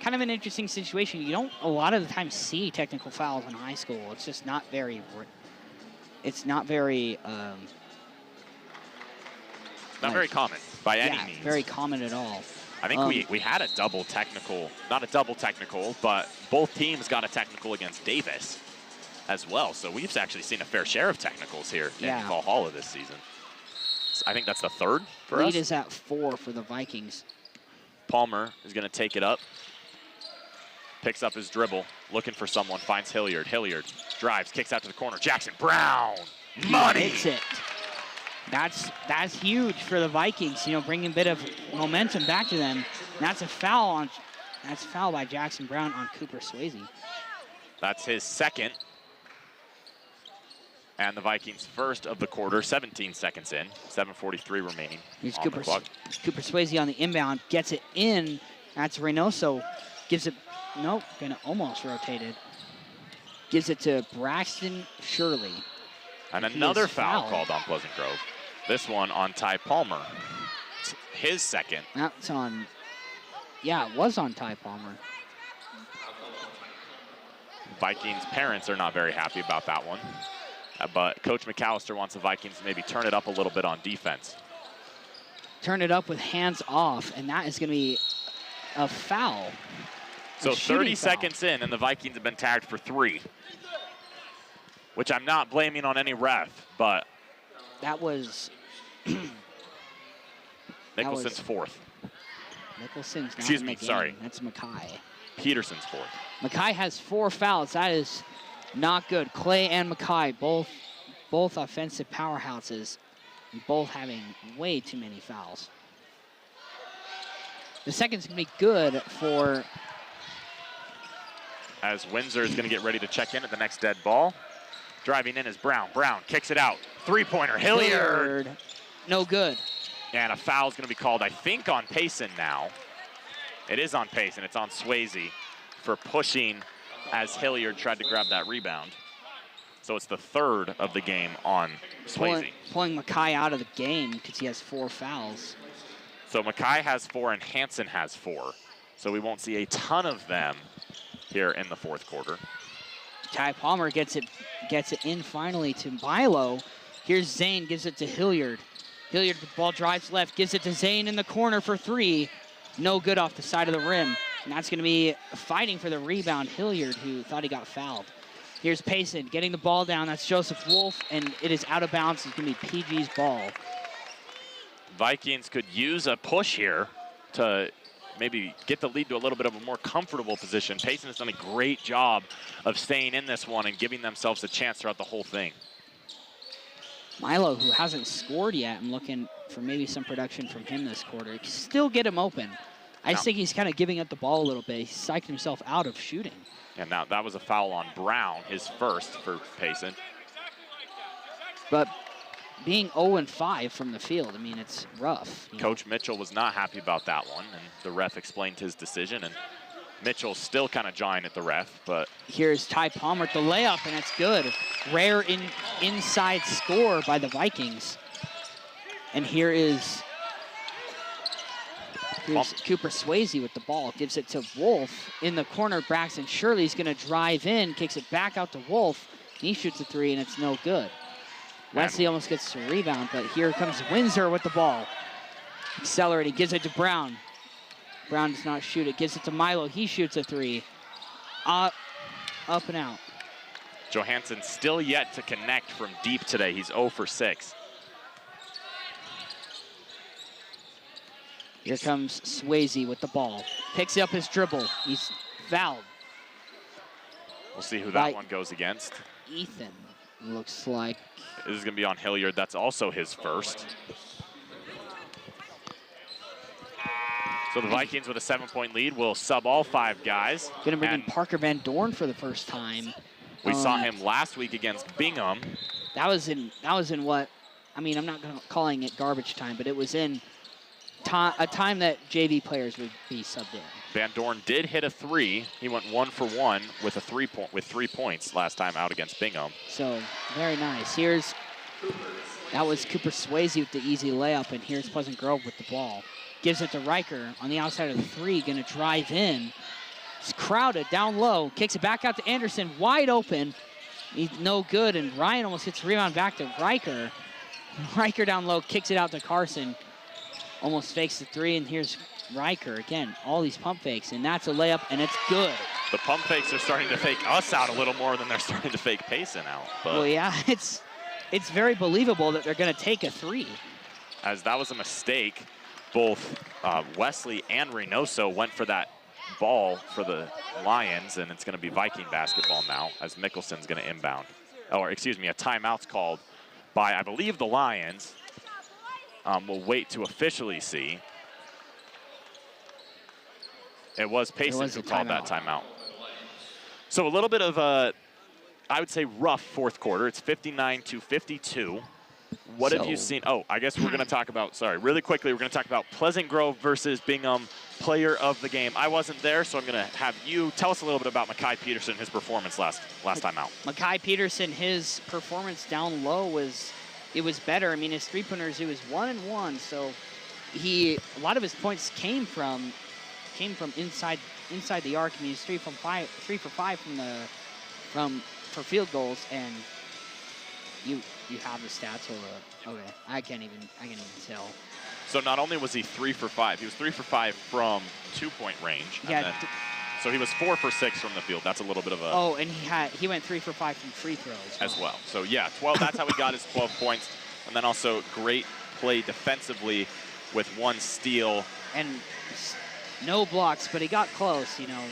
an interesting situation. You don't a lot of the time see technical fouls in high school. It's just not very. It's not very. Not very common by any means. Very common at all. I think we had a double technical, not a double technical, but both teams got a technical against Davis as well. So we've actually seen a fair share of technicals here in Valhalla this season. So I think that's the 3rd for us. Lead is at 4 for the Vikings. Palmer is going to take it up. Picks up his dribble, looking for someone, finds Hilliard. Hilliard drives, kicks out to the corner. Jackson Brown, money! Hits it. That's huge for the Vikings, you know, bringing a bit of momentum back to them. And that's a foul by Jackson Brown on Cooper Swayze. That's his 2nd. And the Vikings' 1st of the quarter, 17 seconds in, 7:43 remaining. Here's on Cooper the clock. Swayze on the inbound, gets it in. That's Reynoso, gives it. Nope, gonna almost rotate it. Gives it to Braxton Shirley. And another foul called on Pleasant Grove. This one on Ty Palmer. It's his 2nd. That's on, it was on Ty Palmer. Vikings parents are not very happy about that one. But Coach McAllister wants the Vikings to maybe turn it up a little bit on defense. Turn it up with hands off, and that is gonna be a foul. So 30 seconds in, and the Vikings have been tagged for 3, which I'm not blaming on any ref, but that was Nicholson's 4th. Nicholson's not Excuse in me, the game. sorry. That's Mackay. Peterson's 4th. Mackay has 4 fouls. That is not good. Clay and Mackay, both offensive powerhouses, both having way too many fouls. The second's gonna be good for. As Windsor is going to get ready to check in at the next dead ball. Driving in is Brown. Brown kicks it out. 3-pointer, Hilliard. No good. And a foul is going to be called, I think, on Payson now. It is on Payson. It's on Swayze for pushing as Hilliard tried to grab that rebound. So it's the 3rd of the game on Swayze. Pulling Mackay out of the game because he has 4 fouls. So Mackay has 4 and Hansen has 4. So we won't see a ton of them here in the 4th quarter. Ty Palmer gets it in finally to Milo. Here's Zane, gives it to Hilliard. Hilliard, the ball drives left, gives it to Zane in the corner for 3. No good off the side of the rim. And that's going to be fighting for the rebound, Hilliard, who thought he got fouled. Here's Payson getting the ball down. That's Joseph Wolf, and it is out of bounds. It's going to be PG's ball. Vikings could use a push here to maybe get the lead to a little bit of a more comfortable position. Payson has done a great job of staying in this one and giving themselves a chance throughout the whole thing. Milo, who hasn't scored yet, I'm looking for maybe some production from him this quarter. Still get him open. I just think he's kind of giving up the ball a little bit. He's psyched himself out of shooting. And now that was a foul on Brown, his first for Payson. But being 0-5 from the field, I mean, it's rough. Coach Mitchell was not happy about that one, and the ref explained his decision, and Mitchell's still kind of jawing at the ref, but... Here's Ty Palmer at the layup, and it's good. Rare inside score by the Vikings. And here's Cooper Swayze with the ball. Gives it to Wolf in the corner. Braxton Shirley's going to drive in, kicks it back out to Wolf. He shoots a three, and it's no good. Wesley almost gets a rebound, but here comes Windsor with the ball. Accelerating, gives it to Brown. Brown does not shoot it, gives it to Milo. He shoots a three. Up and out. Johansson still yet to connect from deep today. He's 0 for 6. Here comes Swayze with the ball. Picks up his dribble. He's fouled. We'll see who that one goes against. Ethan, looks like. This is going to be on Hilliard. That's also his first. So the Vikings with a 7-point lead will sub all 5 guys. Going to bring in Parker Van Dorn for the first time. We saw him last week against Bingham. That was in what, I mean, I'm not calling it garbage time, but it was in a time that JV players would be subbed in. Van Dorn did hit a 3. He went 1 for 1 with a 3 points last time out against Bingham. So very nice. That was Cooper Swayze with the easy layup, and here's Pleasant Grove with the ball. Gives it to Riker on the outside of the 3, going to drive in. It's crowded down low, kicks it back out to Anderson, wide open. He's no good, and Ryan almost gets a rebound back to Riker. Riker down low, kicks it out to Carson. Almost fakes the 3, and here's Riker. Again, all these pump fakes, and that's a layup, and it's good. The pump fakes are starting to fake us out a little more than they're starting to fake Payson out. But well, yeah, it's very believable that they're going to take a 3. As that was a mistake, both Wesley and Reynoso went for that ball for the Lions, and it's going to be Viking basketball now as Mickelson's going to inbound. Or, excuse me, a timeout's called by, I believe, the Lions. We'll wait to officially see. It was Payson who called that timeout. So a little bit of a, I would say, rough fourth quarter. It's 59-52. What have you seen? Oh, I guess we're going to talk about, sorry, really quickly, we're going to talk about Pleasant Grove versus Bingham, player of the game. I wasn't there, so I'm going to have you tell us a little bit about Mekhi Peterson, his performance last time out. Mekhi Peterson, his performance down low was better. I mean, his three-pointers, he was 1-1, so a lot of his points came from inside the arc. I mean, he's 3 for 5 for field goals, and you have the stats. Okay, I can't even tell. So not only was he 3 for 5, he was 3 for 5 from 2-point range. Yeah. So he was 4 for 6 from the field. That's a little bit of a. Oh, and he went 3 for 5 from free throws as well. So yeah, 12. That's how he got his 12 points, and then also great play defensively with 1 steal and no blocks, but he got close. You know,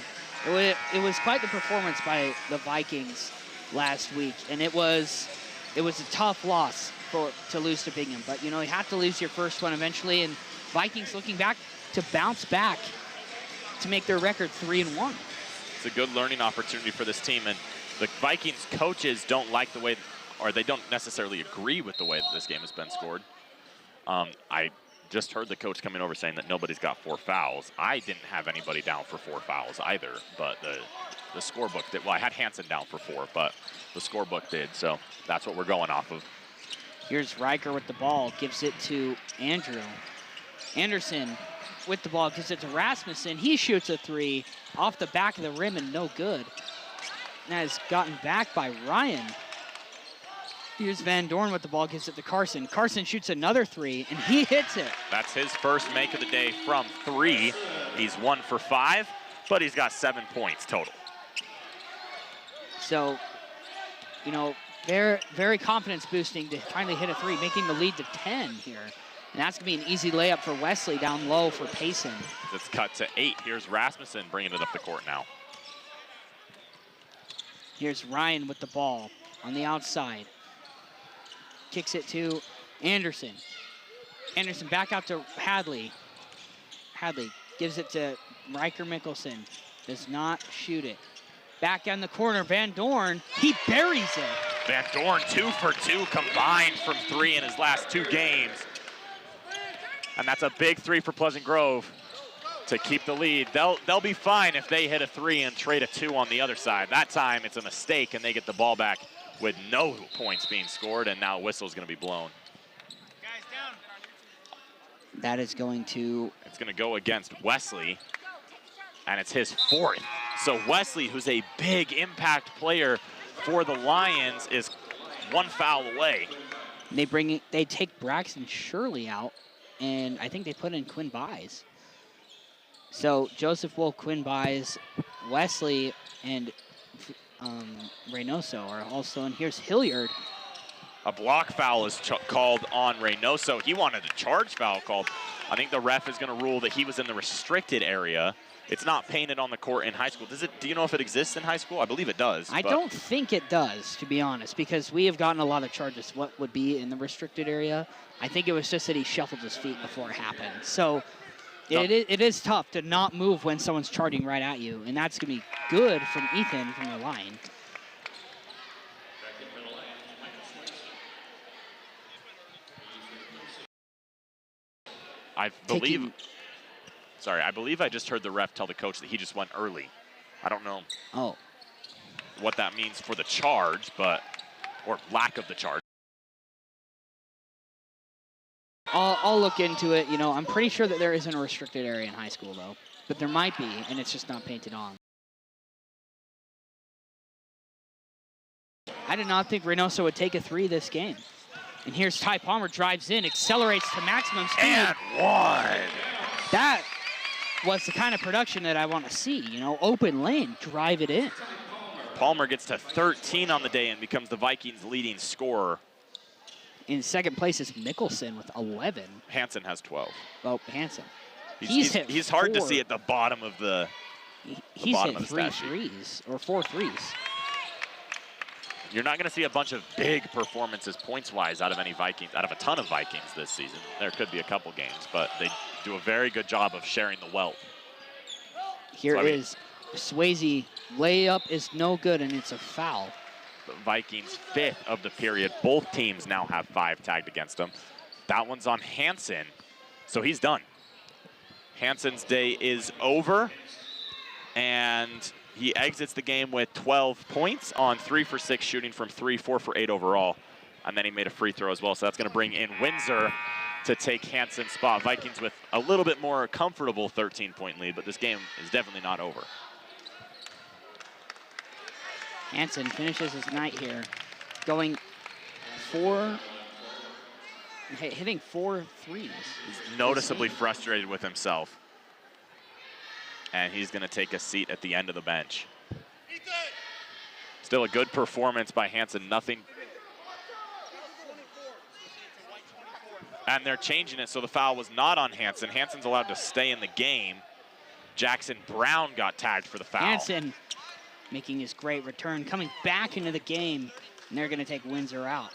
it was quite the performance by the Vikings last week, and it was a tough loss to lose to Bingham. But you know, you have to lose your first one eventually, and Vikings looking back to bounce back to make their record 3-1. It's a good learning opportunity for this team, and the Vikings coaches don't like the way, or they don't necessarily agree with the way that this game has been scored. I just heard the coach coming over saying that nobody's got 4 fouls. I didn't have anybody down for 4 fouls either, but the scorebook did. Well, I had Hansen down for 4, but the scorebook did, so that's what we're going off of. Here's Riker with the ball, gives it to Andrew. Anderson with the ball, gives it to Rasmussen. He shoots a 3 off the back of the rim and no good. That is gotten back by Ryan. Here's Van Dorn with the ball, gives it to Carson. Carson shoots another 3, and he hits it. That's his first make of the day from 3. He's 1 for 5. but he's got 7 points total. So, you know, they're very confidence boosting to finally hit a 3, making the lead to 10 here. And that's going to be an easy layup for Wesley down low for Payson. It's cut to 8. Here's Rasmussen bringing it up the court now. Here's Ryan with the ball on the outside. Kicks it to Anderson. Anderson back out to Hadley. Hadley gives it to Riker Mickelson. Does not shoot it. Back in the corner, Van Dorn, he buries it. Van Dorn 2 for 2 combined from 3 in his last 2 games. And that's a big 3 for Pleasant Grove to keep the lead. They'll be fine if they hit a 3 and trade a 2 on the other side. That time it's a mistake and they get the ball back with no points being scored, and now a whistle's gonna be blown. Guys down. That is going to... It's gonna go against Wesley, and it's his 4th. So Wesley, who's a big impact player for the Lions, is 1 foul away. They take Braxton Shirley out, and I think they put in Quinn Buys. So Joseph Wolf, Quinn Buys, Wesley, and Reynoso are also in. Here's Hilliard. A block foul is called on Reynoso. He wanted a charge foul called. I think the ref is going to rule that he was in the restricted area. It's not painted on the court in high school. Do you know if it exists in high school? I believe it does. I don't think it does, to be honest, because we have gotten a lot of charges what would be in the restricted area. I think it was just that he shuffled his feet before it happened. So it is tough to not move when someone's charging right at you, and that's going to be good from Ethan from the line. I believe I just heard the ref tell the coach that he just went early. I don't know what that means for the charge, or lack of the charge. I'll look into it. You know, I'm pretty sure that there isn't a restricted area in high school, though. But there might be, and it's just not painted on. I did not think Reynoso would take a 3 this game. And here's Ty Palmer, drives in, accelerates to maximum speed. And 1. That was the kind of production that I want to see. You know, open lane, drive it in. Palmer gets to 13 on the day and becomes the Vikings' leading scorer. In second place is Mickelson with 11. Hansen has 12. Oh, Hansen. He's hard to see at the bottom of the He's bottom hit of the 3 stat sheet. threes, or 4 threes. You're not going to see a bunch of big performances points-wise out of a ton of Vikings this season. There could be a couple games, but they do a very good job of sharing the wealth. Here is Swayze. Layup is no good, and it's a foul. The Vikings' 5th of the period. Both teams now have 5 tagged against them. That one's on Hansen, so he's done. Hansen's day is over, and he exits the game with 12 points on 3 for 6 shooting from 3, 4 for 8 overall. And then he made a free throw as well, so that's going to bring in Windsor to take Hansen's spot. Vikings with a little bit more comfortable 13-point lead, but this game is definitely not over. Hansen finishes his night here, hitting 4 threes. He's noticeably frustrated with himself. And he's going to take a seat at the end of the bench. Still a good performance by Hansen. Nothing. And they're changing it, so the foul was not on Hansen. Hansen's allowed to stay in the game. Jackson Brown got tagged for the foul. Hansen making his great return, coming back into the game, and they're going to take Windsor out.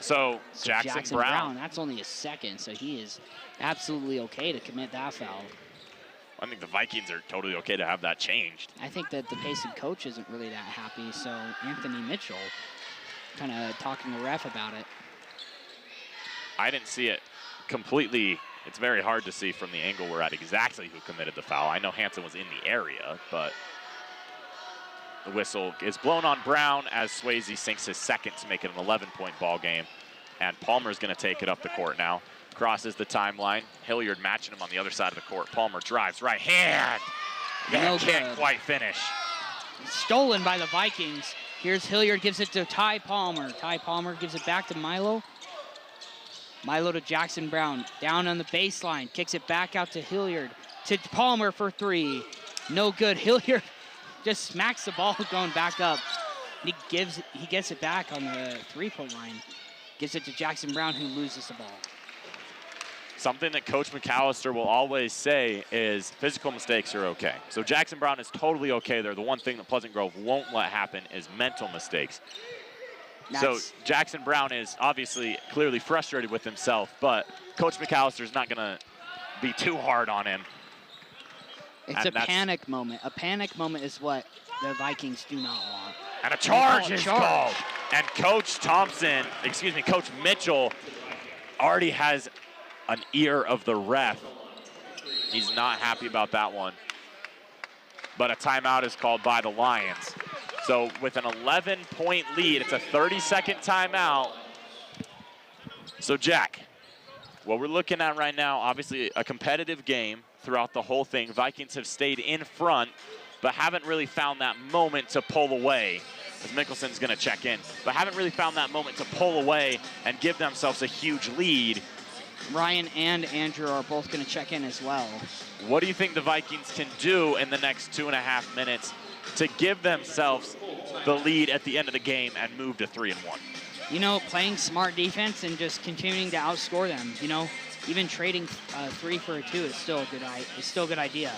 So Jackson Brown. That's only his 2nd, so he is absolutely okay to commit that foul. I think the Vikings are totally okay to have that changed. I think that the Payson coach isn't really that happy, so Anthony Mitchell kind of talking to the ref about it. I didn't see it completely. It's very hard to see from the angle we're at exactly who committed the foul. I know Hansen was in the area, but the whistle is blown on Brown as Swayze sinks his 2nd to make it an 11-point ball game. And Palmer's going to take it up the court now. Crosses the timeline. Hilliard matching him on the other side of the court. Palmer drives right hand. No Can't good. quite finish. Stolen by the Vikings. Here's Hilliard, gives it to Ty Palmer. Ty Palmer gives it back to Milo. Milo to Jackson Brown, down on the baseline, kicks it back out to Hilliard, to Palmer for three. No good. Hilliard just smacks the ball going back up. He gets it back on the three-point line. Gives it to Jackson Brown, who loses the ball. Something that Coach McAllister will always say is physical mistakes are okay. So Jackson Brown is totally okay there. The one thing that Pleasant Grove won't let happen is mental mistakes. So Jackson Brown is obviously clearly frustrated with himself, but Coach McAllister is not going to be too hard on him. It's a panic moment. A panic moment is what the Vikings do not want. And a charge is called. And Coach Mitchell already has an ear of the ref. He's not happy about that one. But a timeout is called by the Lions. So with an 11-point lead, it's a 30-second timeout. So Jack, what we're looking at right now, obviously a competitive game throughout the whole thing. Vikings have stayed in front, but haven't really found that moment to pull away, as Mickelson's gonna check in, but haven't really found that moment to pull away and give themselves a huge lead. Ryan and Andrew are both gonna check in as well. What do you think the Vikings can do in the next 2.5 minutes to give themselves the lead at the end of the game and move to 3-1? You know, playing smart defense and just continuing to outscore them. You know, even trading 3 for a 2 is still a good idea.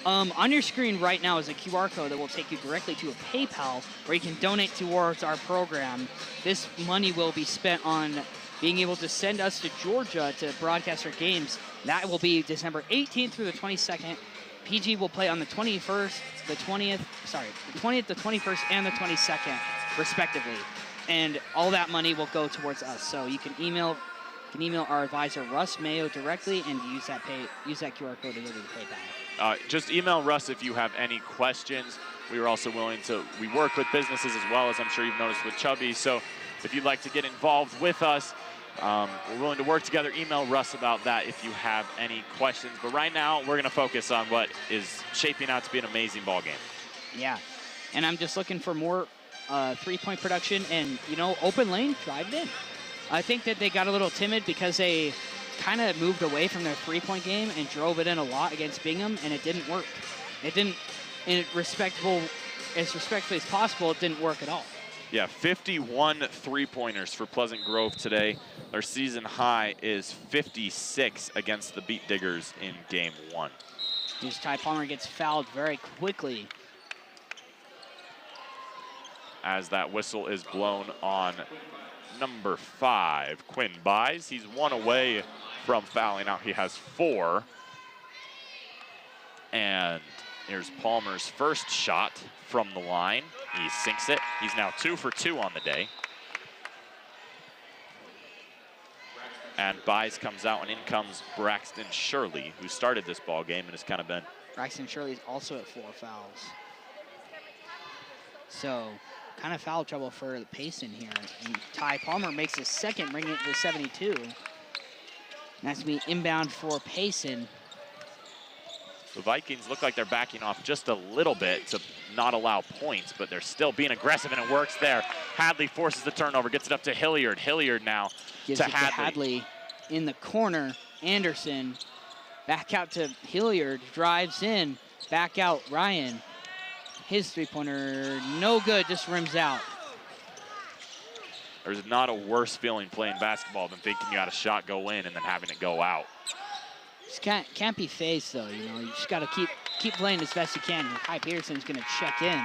On your screen right now is a QR code that will take you directly to a PayPal where you can donate towards our program. This money will be spent on being able to send us to Georgia to broadcast our games. That will be December 18th through the 22nd. PG will play on the 21st, the 20th, the 21st, and the 22nd, respectively. And all that money will go towards us. So you can email our advisor Russ Mayo directly and use that QR code to go to the PayPal. Just email Russ if you have any questions. We are also willing to, we work with businesses as well, as I'm sure you've noticed with Chubby. So if you'd like to get involved with us, we're willing to work together. Email Russ about that if you have any questions. But right now, we're going to focus on what is shaping out to be an amazing ball game. Yeah, and I'm just looking for more three-point production and, you know, open lane, drive it in. I think that they got a little timid because they kind of moved away from their three-point game and drove it in a lot against Bingham, and it didn't work. It didn't, as respectfully as possible, it didn't work at all. Yeah, 51 three-pointers for Pleasant Grove today. Their season high is 56 against the Beat Diggers in game 1. Here's Ty Palmer gets fouled very quickly. As that whistle is blown on number 5, Quinn Buys. He's 1 away from fouling out. He has 4. And here's Palmer's first shot from the line. He sinks it. He's now 2 for 2 on the day. And Buys comes out, and in comes Braxton Shirley, who started this ball game and has kind of been. Braxton Shirley's also at 4 fouls. So, kind of foul trouble for Payson here. And Ty Palmer makes his second, bringing it to 72. And that's going to be inbound for Payson. The Vikings look like they're backing off just a little bit to not allow points, but they're still being aggressive, and it works there. Hadley forces the turnover, gets it up to Hilliard. Hilliard now gives to it Hadley. To Hadley in the corner. Anderson back out to Hilliard, drives in, back out Ryan. His three-pointer, no good, just rims out. There's not a worse feeling playing basketball than thinking you got a shot go in and then having it go out. Just can't be phased though, you know. You just got to keep playing as best you can. Kai Peterson's going to check in.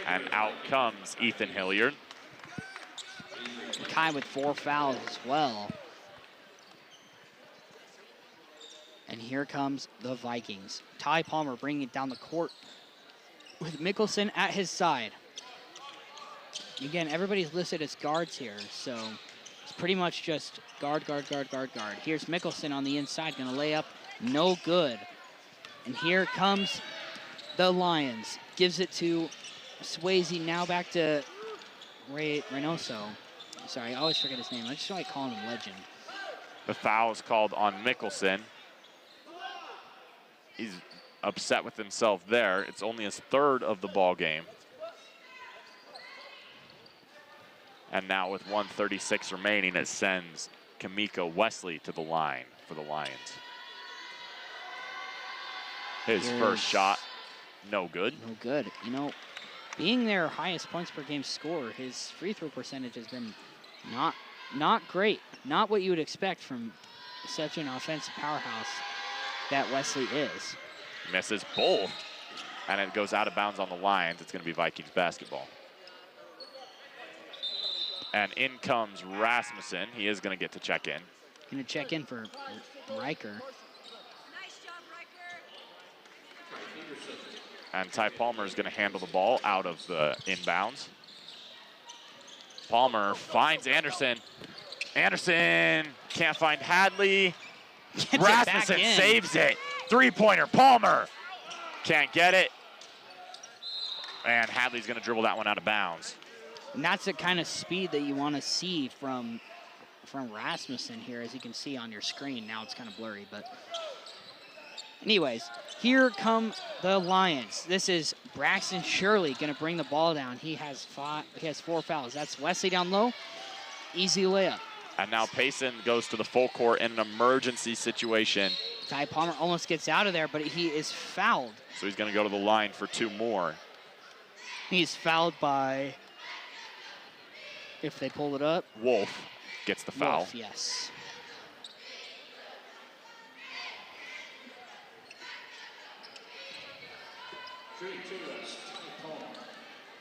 And out comes Ethan Hilliard. Kai with 4 fouls as well. And here comes the Vikings. Ty Palmer bringing it down the court with Mickelson at his side. Again, everybody's listed as guards here, so it's pretty much just guard, guard, guard, guard, guard. Here's Mickelson on the inside, gonna lay up, no good. And here comes the Lions. Gives it to Swayze, now back to Reynoso. Sorry, I always forget his name. I just like calling him Legend. The foul is called on Mickelson. He's upset with himself there. It's only his 3rd of the ball game. And now with 1:36 remaining, it sends Kamika Wesley to the line for the Lions. His first shot, no good. No good. You know, being their highest points per game scorer, his free throw percentage has been not great. Not what you would expect from such an offensive powerhouse that Wesley is. Misses both, and it goes out of bounds on the Lions. It's going to be Vikings basketball. And in comes Rasmussen. He is going to get to check in. Going to check in for Riker. And Ty Palmer is going to handle the ball out of the inbounds. Palmer finds Anderson. Anderson can't find Hadley. Rasmussen saves it. Three-pointer, Palmer. Can't get it. And Hadley's going to dribble that one out of bounds. And that's the kind of speed that you want to see from Rasmussen here, as you can see on your screen. Now it's kind of blurry, but anyways, here come the Lions. This is Braxton Shirley going to bring the ball down. He has 4 fouls. That's Wesley down low. Easy layup. And now Payson goes to the full court in an emergency situation. Ty Palmer almost gets out of there, but he is fouled. So he's going to go to the line for 2 more. He's fouled by, if they pull it up, Wolf gets the foul. Wolf, yes.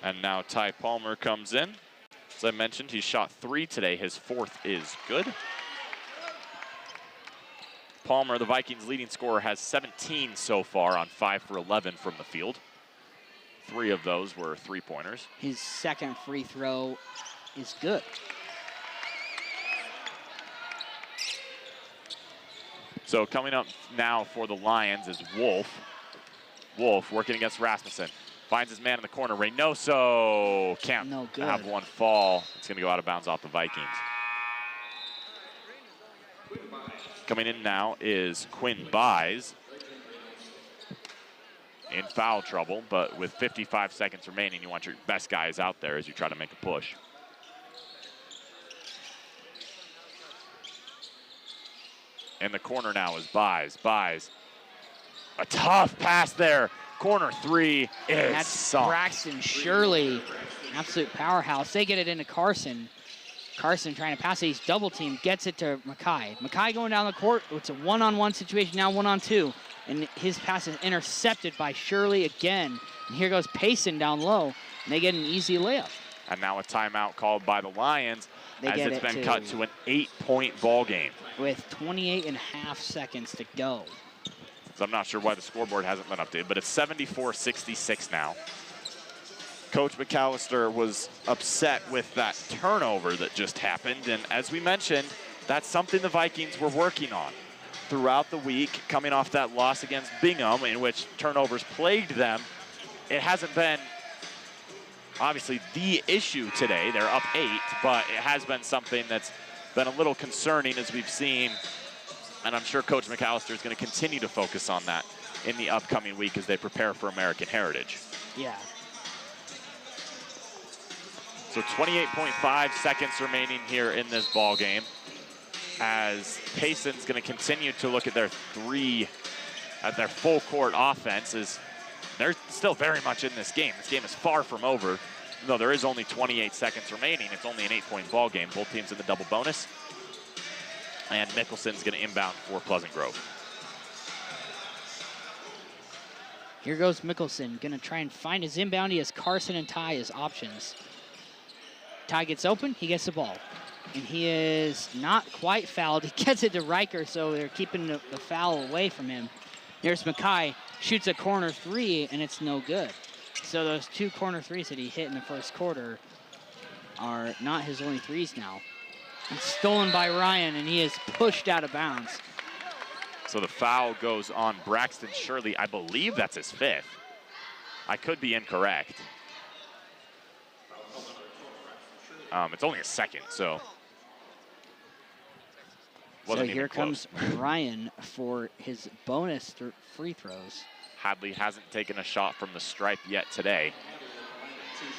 And now Ty Palmer comes in. As I mentioned, he shot 3 today. His 4th is good. Palmer, the Vikings' leading scorer, has 17 so far on 5 for 11 from the field. 3 of those were 3-pointers. His second free throw is good. So coming up now for the Lions is Wolf. Wolf working against Rasmussen. Finds his man in the corner. Reynoso can't have one fall. It's going to go out of bounds off the Vikings. Coming in now is Quinn Buys. In foul trouble, but with 55 seconds remaining, you want your best guys out there as you try to make a push. In the corner now is Buys. Buys. A tough pass there. Corner 3 is That's sunk. Braxton Shirley, absolute powerhouse. They get it into Carson. Carson trying to pass it. He's double teamed, gets it to Mackay. Mackay going down the court. It's a one-on-one situation, now 1-on-2. And his pass is intercepted by Shirley again. And here goes Payson down low. And they get an easy layup. And now a timeout called by the Lions as it's been cut to an 8-point ball game. With 28.5 seconds to go. So I'm not sure why the scoreboard hasn't been updated, but it's 74-66 now. Coach McAllister was upset with that turnover that just happened, and as we mentioned, that's something the Vikings were working on throughout the week, coming off that loss against Bingham, in which turnovers plagued them. It hasn't been, obviously, the issue today. They're up 8, but it has been something that's been a little concerning, as we've seen. And I'm sure Coach McAllister is going to continue to focus on that in the upcoming week as they prepare for American Heritage. Yeah. So 28.5 seconds remaining here in this ball game as Payson's going to continue to look at their full court offense. They're still very much in this game. This game is far from over. Though there is only 28 seconds remaining, it's only an 8-point ball game. Both teams in the double bonus. And Mickelson's going to inbound for Pleasant Grove. Here goes Mickelson, going to try and find his inbound. He has Carson and Ty as options. Ty gets open, he gets the ball. And he is not quite fouled. He gets it to Riker, so they're keeping the foul away from him. Here's Mackay, shoots a corner 3, and it's no good. So those 2 corner 3s that he hit in the first quarter are not his only 3s now. It's stolen by Ryan, and he is pushed out of bounds. So the foul goes on Braxton Shirley. I believe that's his 5th. I could be incorrect. It's only a 2nd, so. So here comes Ryan for his bonus free throws. Hadley hasn't taken a shot from the stripe yet today.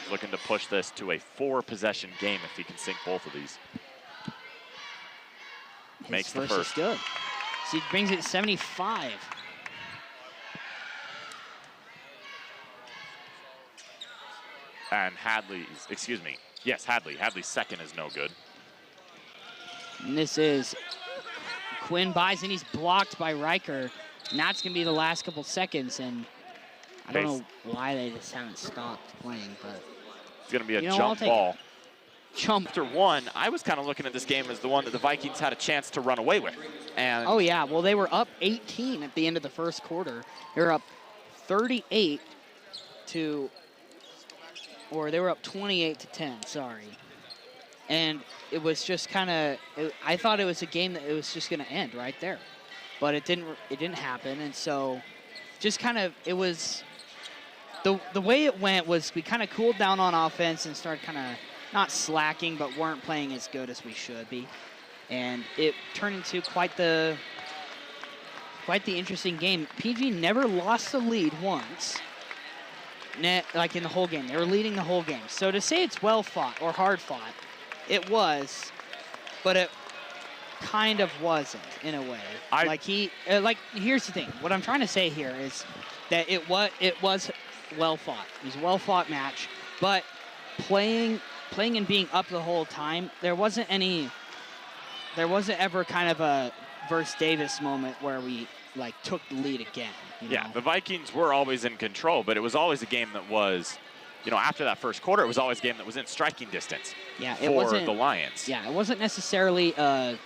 He's looking to push this to a 4-possession game if he can sink both of these. Makes the His first. is good. So he brings it to 75. And Hadley's, excuse me. Yes, Hadley. Hadley's second is no good. And this is Quinn buys and he's blocked by Riker. And that's going to be the last couple seconds. And I don't know why they just haven't stopped playing, but It's going to be a You know, I'll jump take ball. jump. After one, I was kind of looking at this game as the one that the Vikings had a chance to run away with. And Oh, yeah. Well, they were up 18 at the end of the first quarter. They were up 38 to, or they were up 28 to 10, sorry. And it was just kind of, I thought it was a game that it was just going to end right there. But it didn't happen. And so just kind of, it was, the way it went was we kind of cooled down on offense and started kind of not slacking, but weren't playing as good as we should be. And it turned into quite the interesting game. PG never lost the lead once, like in the whole game. They were leading the whole game. So to say it's well fought or hard fought, it was, but it kind of wasn't in a way. Here's the thing. What I'm trying to say here is that it was well fought. It was a well fought match, but playing and being up the whole time, there wasn't ever kind of a versus Davis moment where we took the lead again. Yeah, the Vikings were always in control, but it was always a game that was, after that first quarter, it was always a game that was in striking distance for the Lions. Yeah, it wasn't necessarily a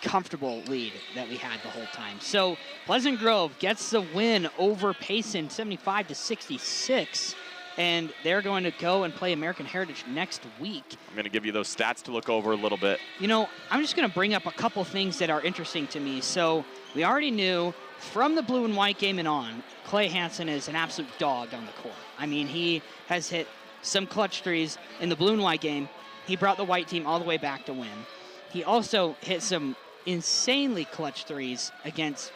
comfortable lead that we had the whole time. So Pleasant Grove gets the win over Payson, 75-66. And they're going to go and play American Heritage next week. I'm going to give you those stats to look over a little bit. I'm just going to bring up a couple things that are interesting to me. So we already knew from the blue and white game and on, Clay Hansen is an absolute dog on the court. I mean, he has hit some clutch threes in the blue and white game. He brought the white team all the way back to win. He also hit some insanely clutch threes against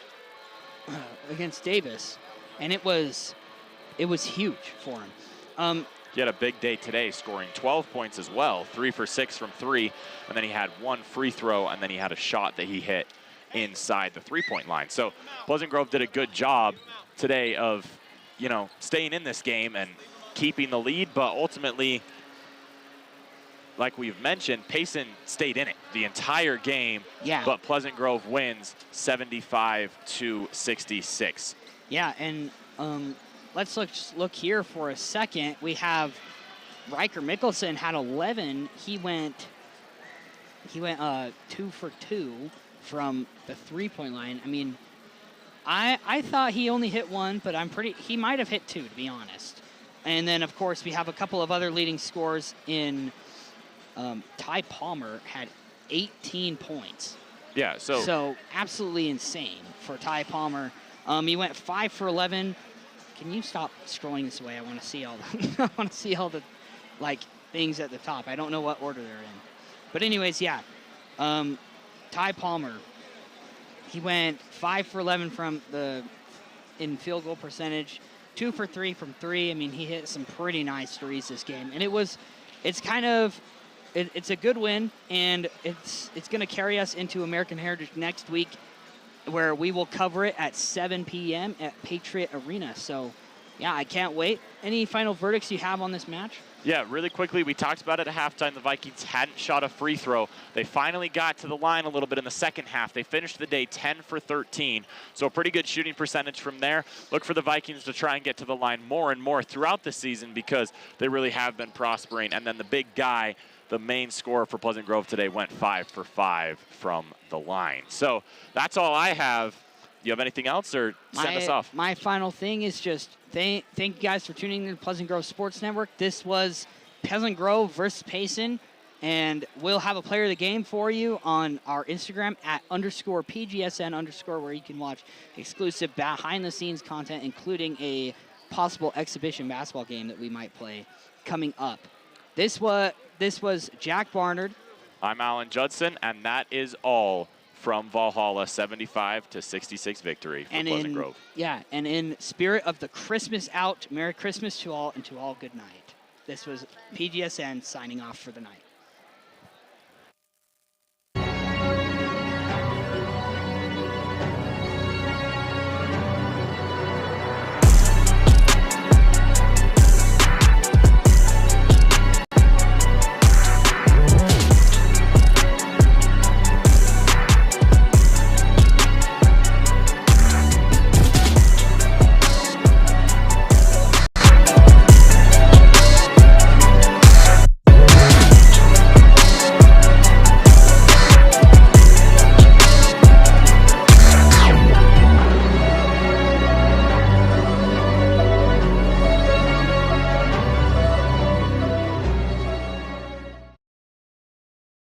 Davis, and it was huge for him. He had a big day today, scoring 12 points as well, 3 for 6 from 3, and then he had one free throw, and then he had a shot that he hit inside the three-point line. So Pleasant Grove did a good job today of, staying in this game and keeping the lead, but ultimately, like we've mentioned, Payson stayed in it the entire game. Yeah. But Pleasant Grove wins 75-66. Yeah, and let's look here for a second. We have Riker Mickelson had 11. He went 2 for 2 from the three-point line. I mean, I thought he only hit one, but he might have hit 2, to be honest. And then, of course, we have a couple of other leading scores in Ty Palmer had 18 points. Yeah, so absolutely insane for Ty Palmer. He went 5 for 11. Can you stop scrolling this way? I want to see all the things at the top. I don't know what order they're in. But anyways, yeah. Ty Palmer, he went 5 for 11 in field goal percentage, 2 for 3 from 3. I mean, he hit some pretty nice threes this game. And it's a good win, and it's going to carry us into American Heritage next week, where we will cover it at 7 p.m. at Patriot Arena. So, yeah, I can't wait. Any final verdicts you have on this match? Yeah, really quickly, we talked about it at halftime. The Vikings hadn't shot a free throw. They finally got to the line a little bit in the second half. They finished the day 10 for 13, so a pretty good shooting percentage from there. Look for the Vikings to try and get to the line more and more throughout the season because they really have been prospering. And then the big guy, the main scorer for Pleasant Grove today, went 5 for 5 from the line. So that's all I have. You have anything else, or send us off? My final thing is just thank you guys for tuning in to Pleasant Grove Sports Network. This was Pleasant Grove versus Payson, and we'll have a player of the game for you on our Instagram at _PGSN_, where you can watch exclusive behind-the-scenes content, including a possible exhibition basketball game that we might play coming up. This was Jack Barnard. I'm Alan Judson, and that is all from Valhalla, 75-66 victory for Pleasant Grove. Yeah, and in spirit of the Christmas out, Merry Christmas to all, and to all good night. This was PGSN signing off for the night.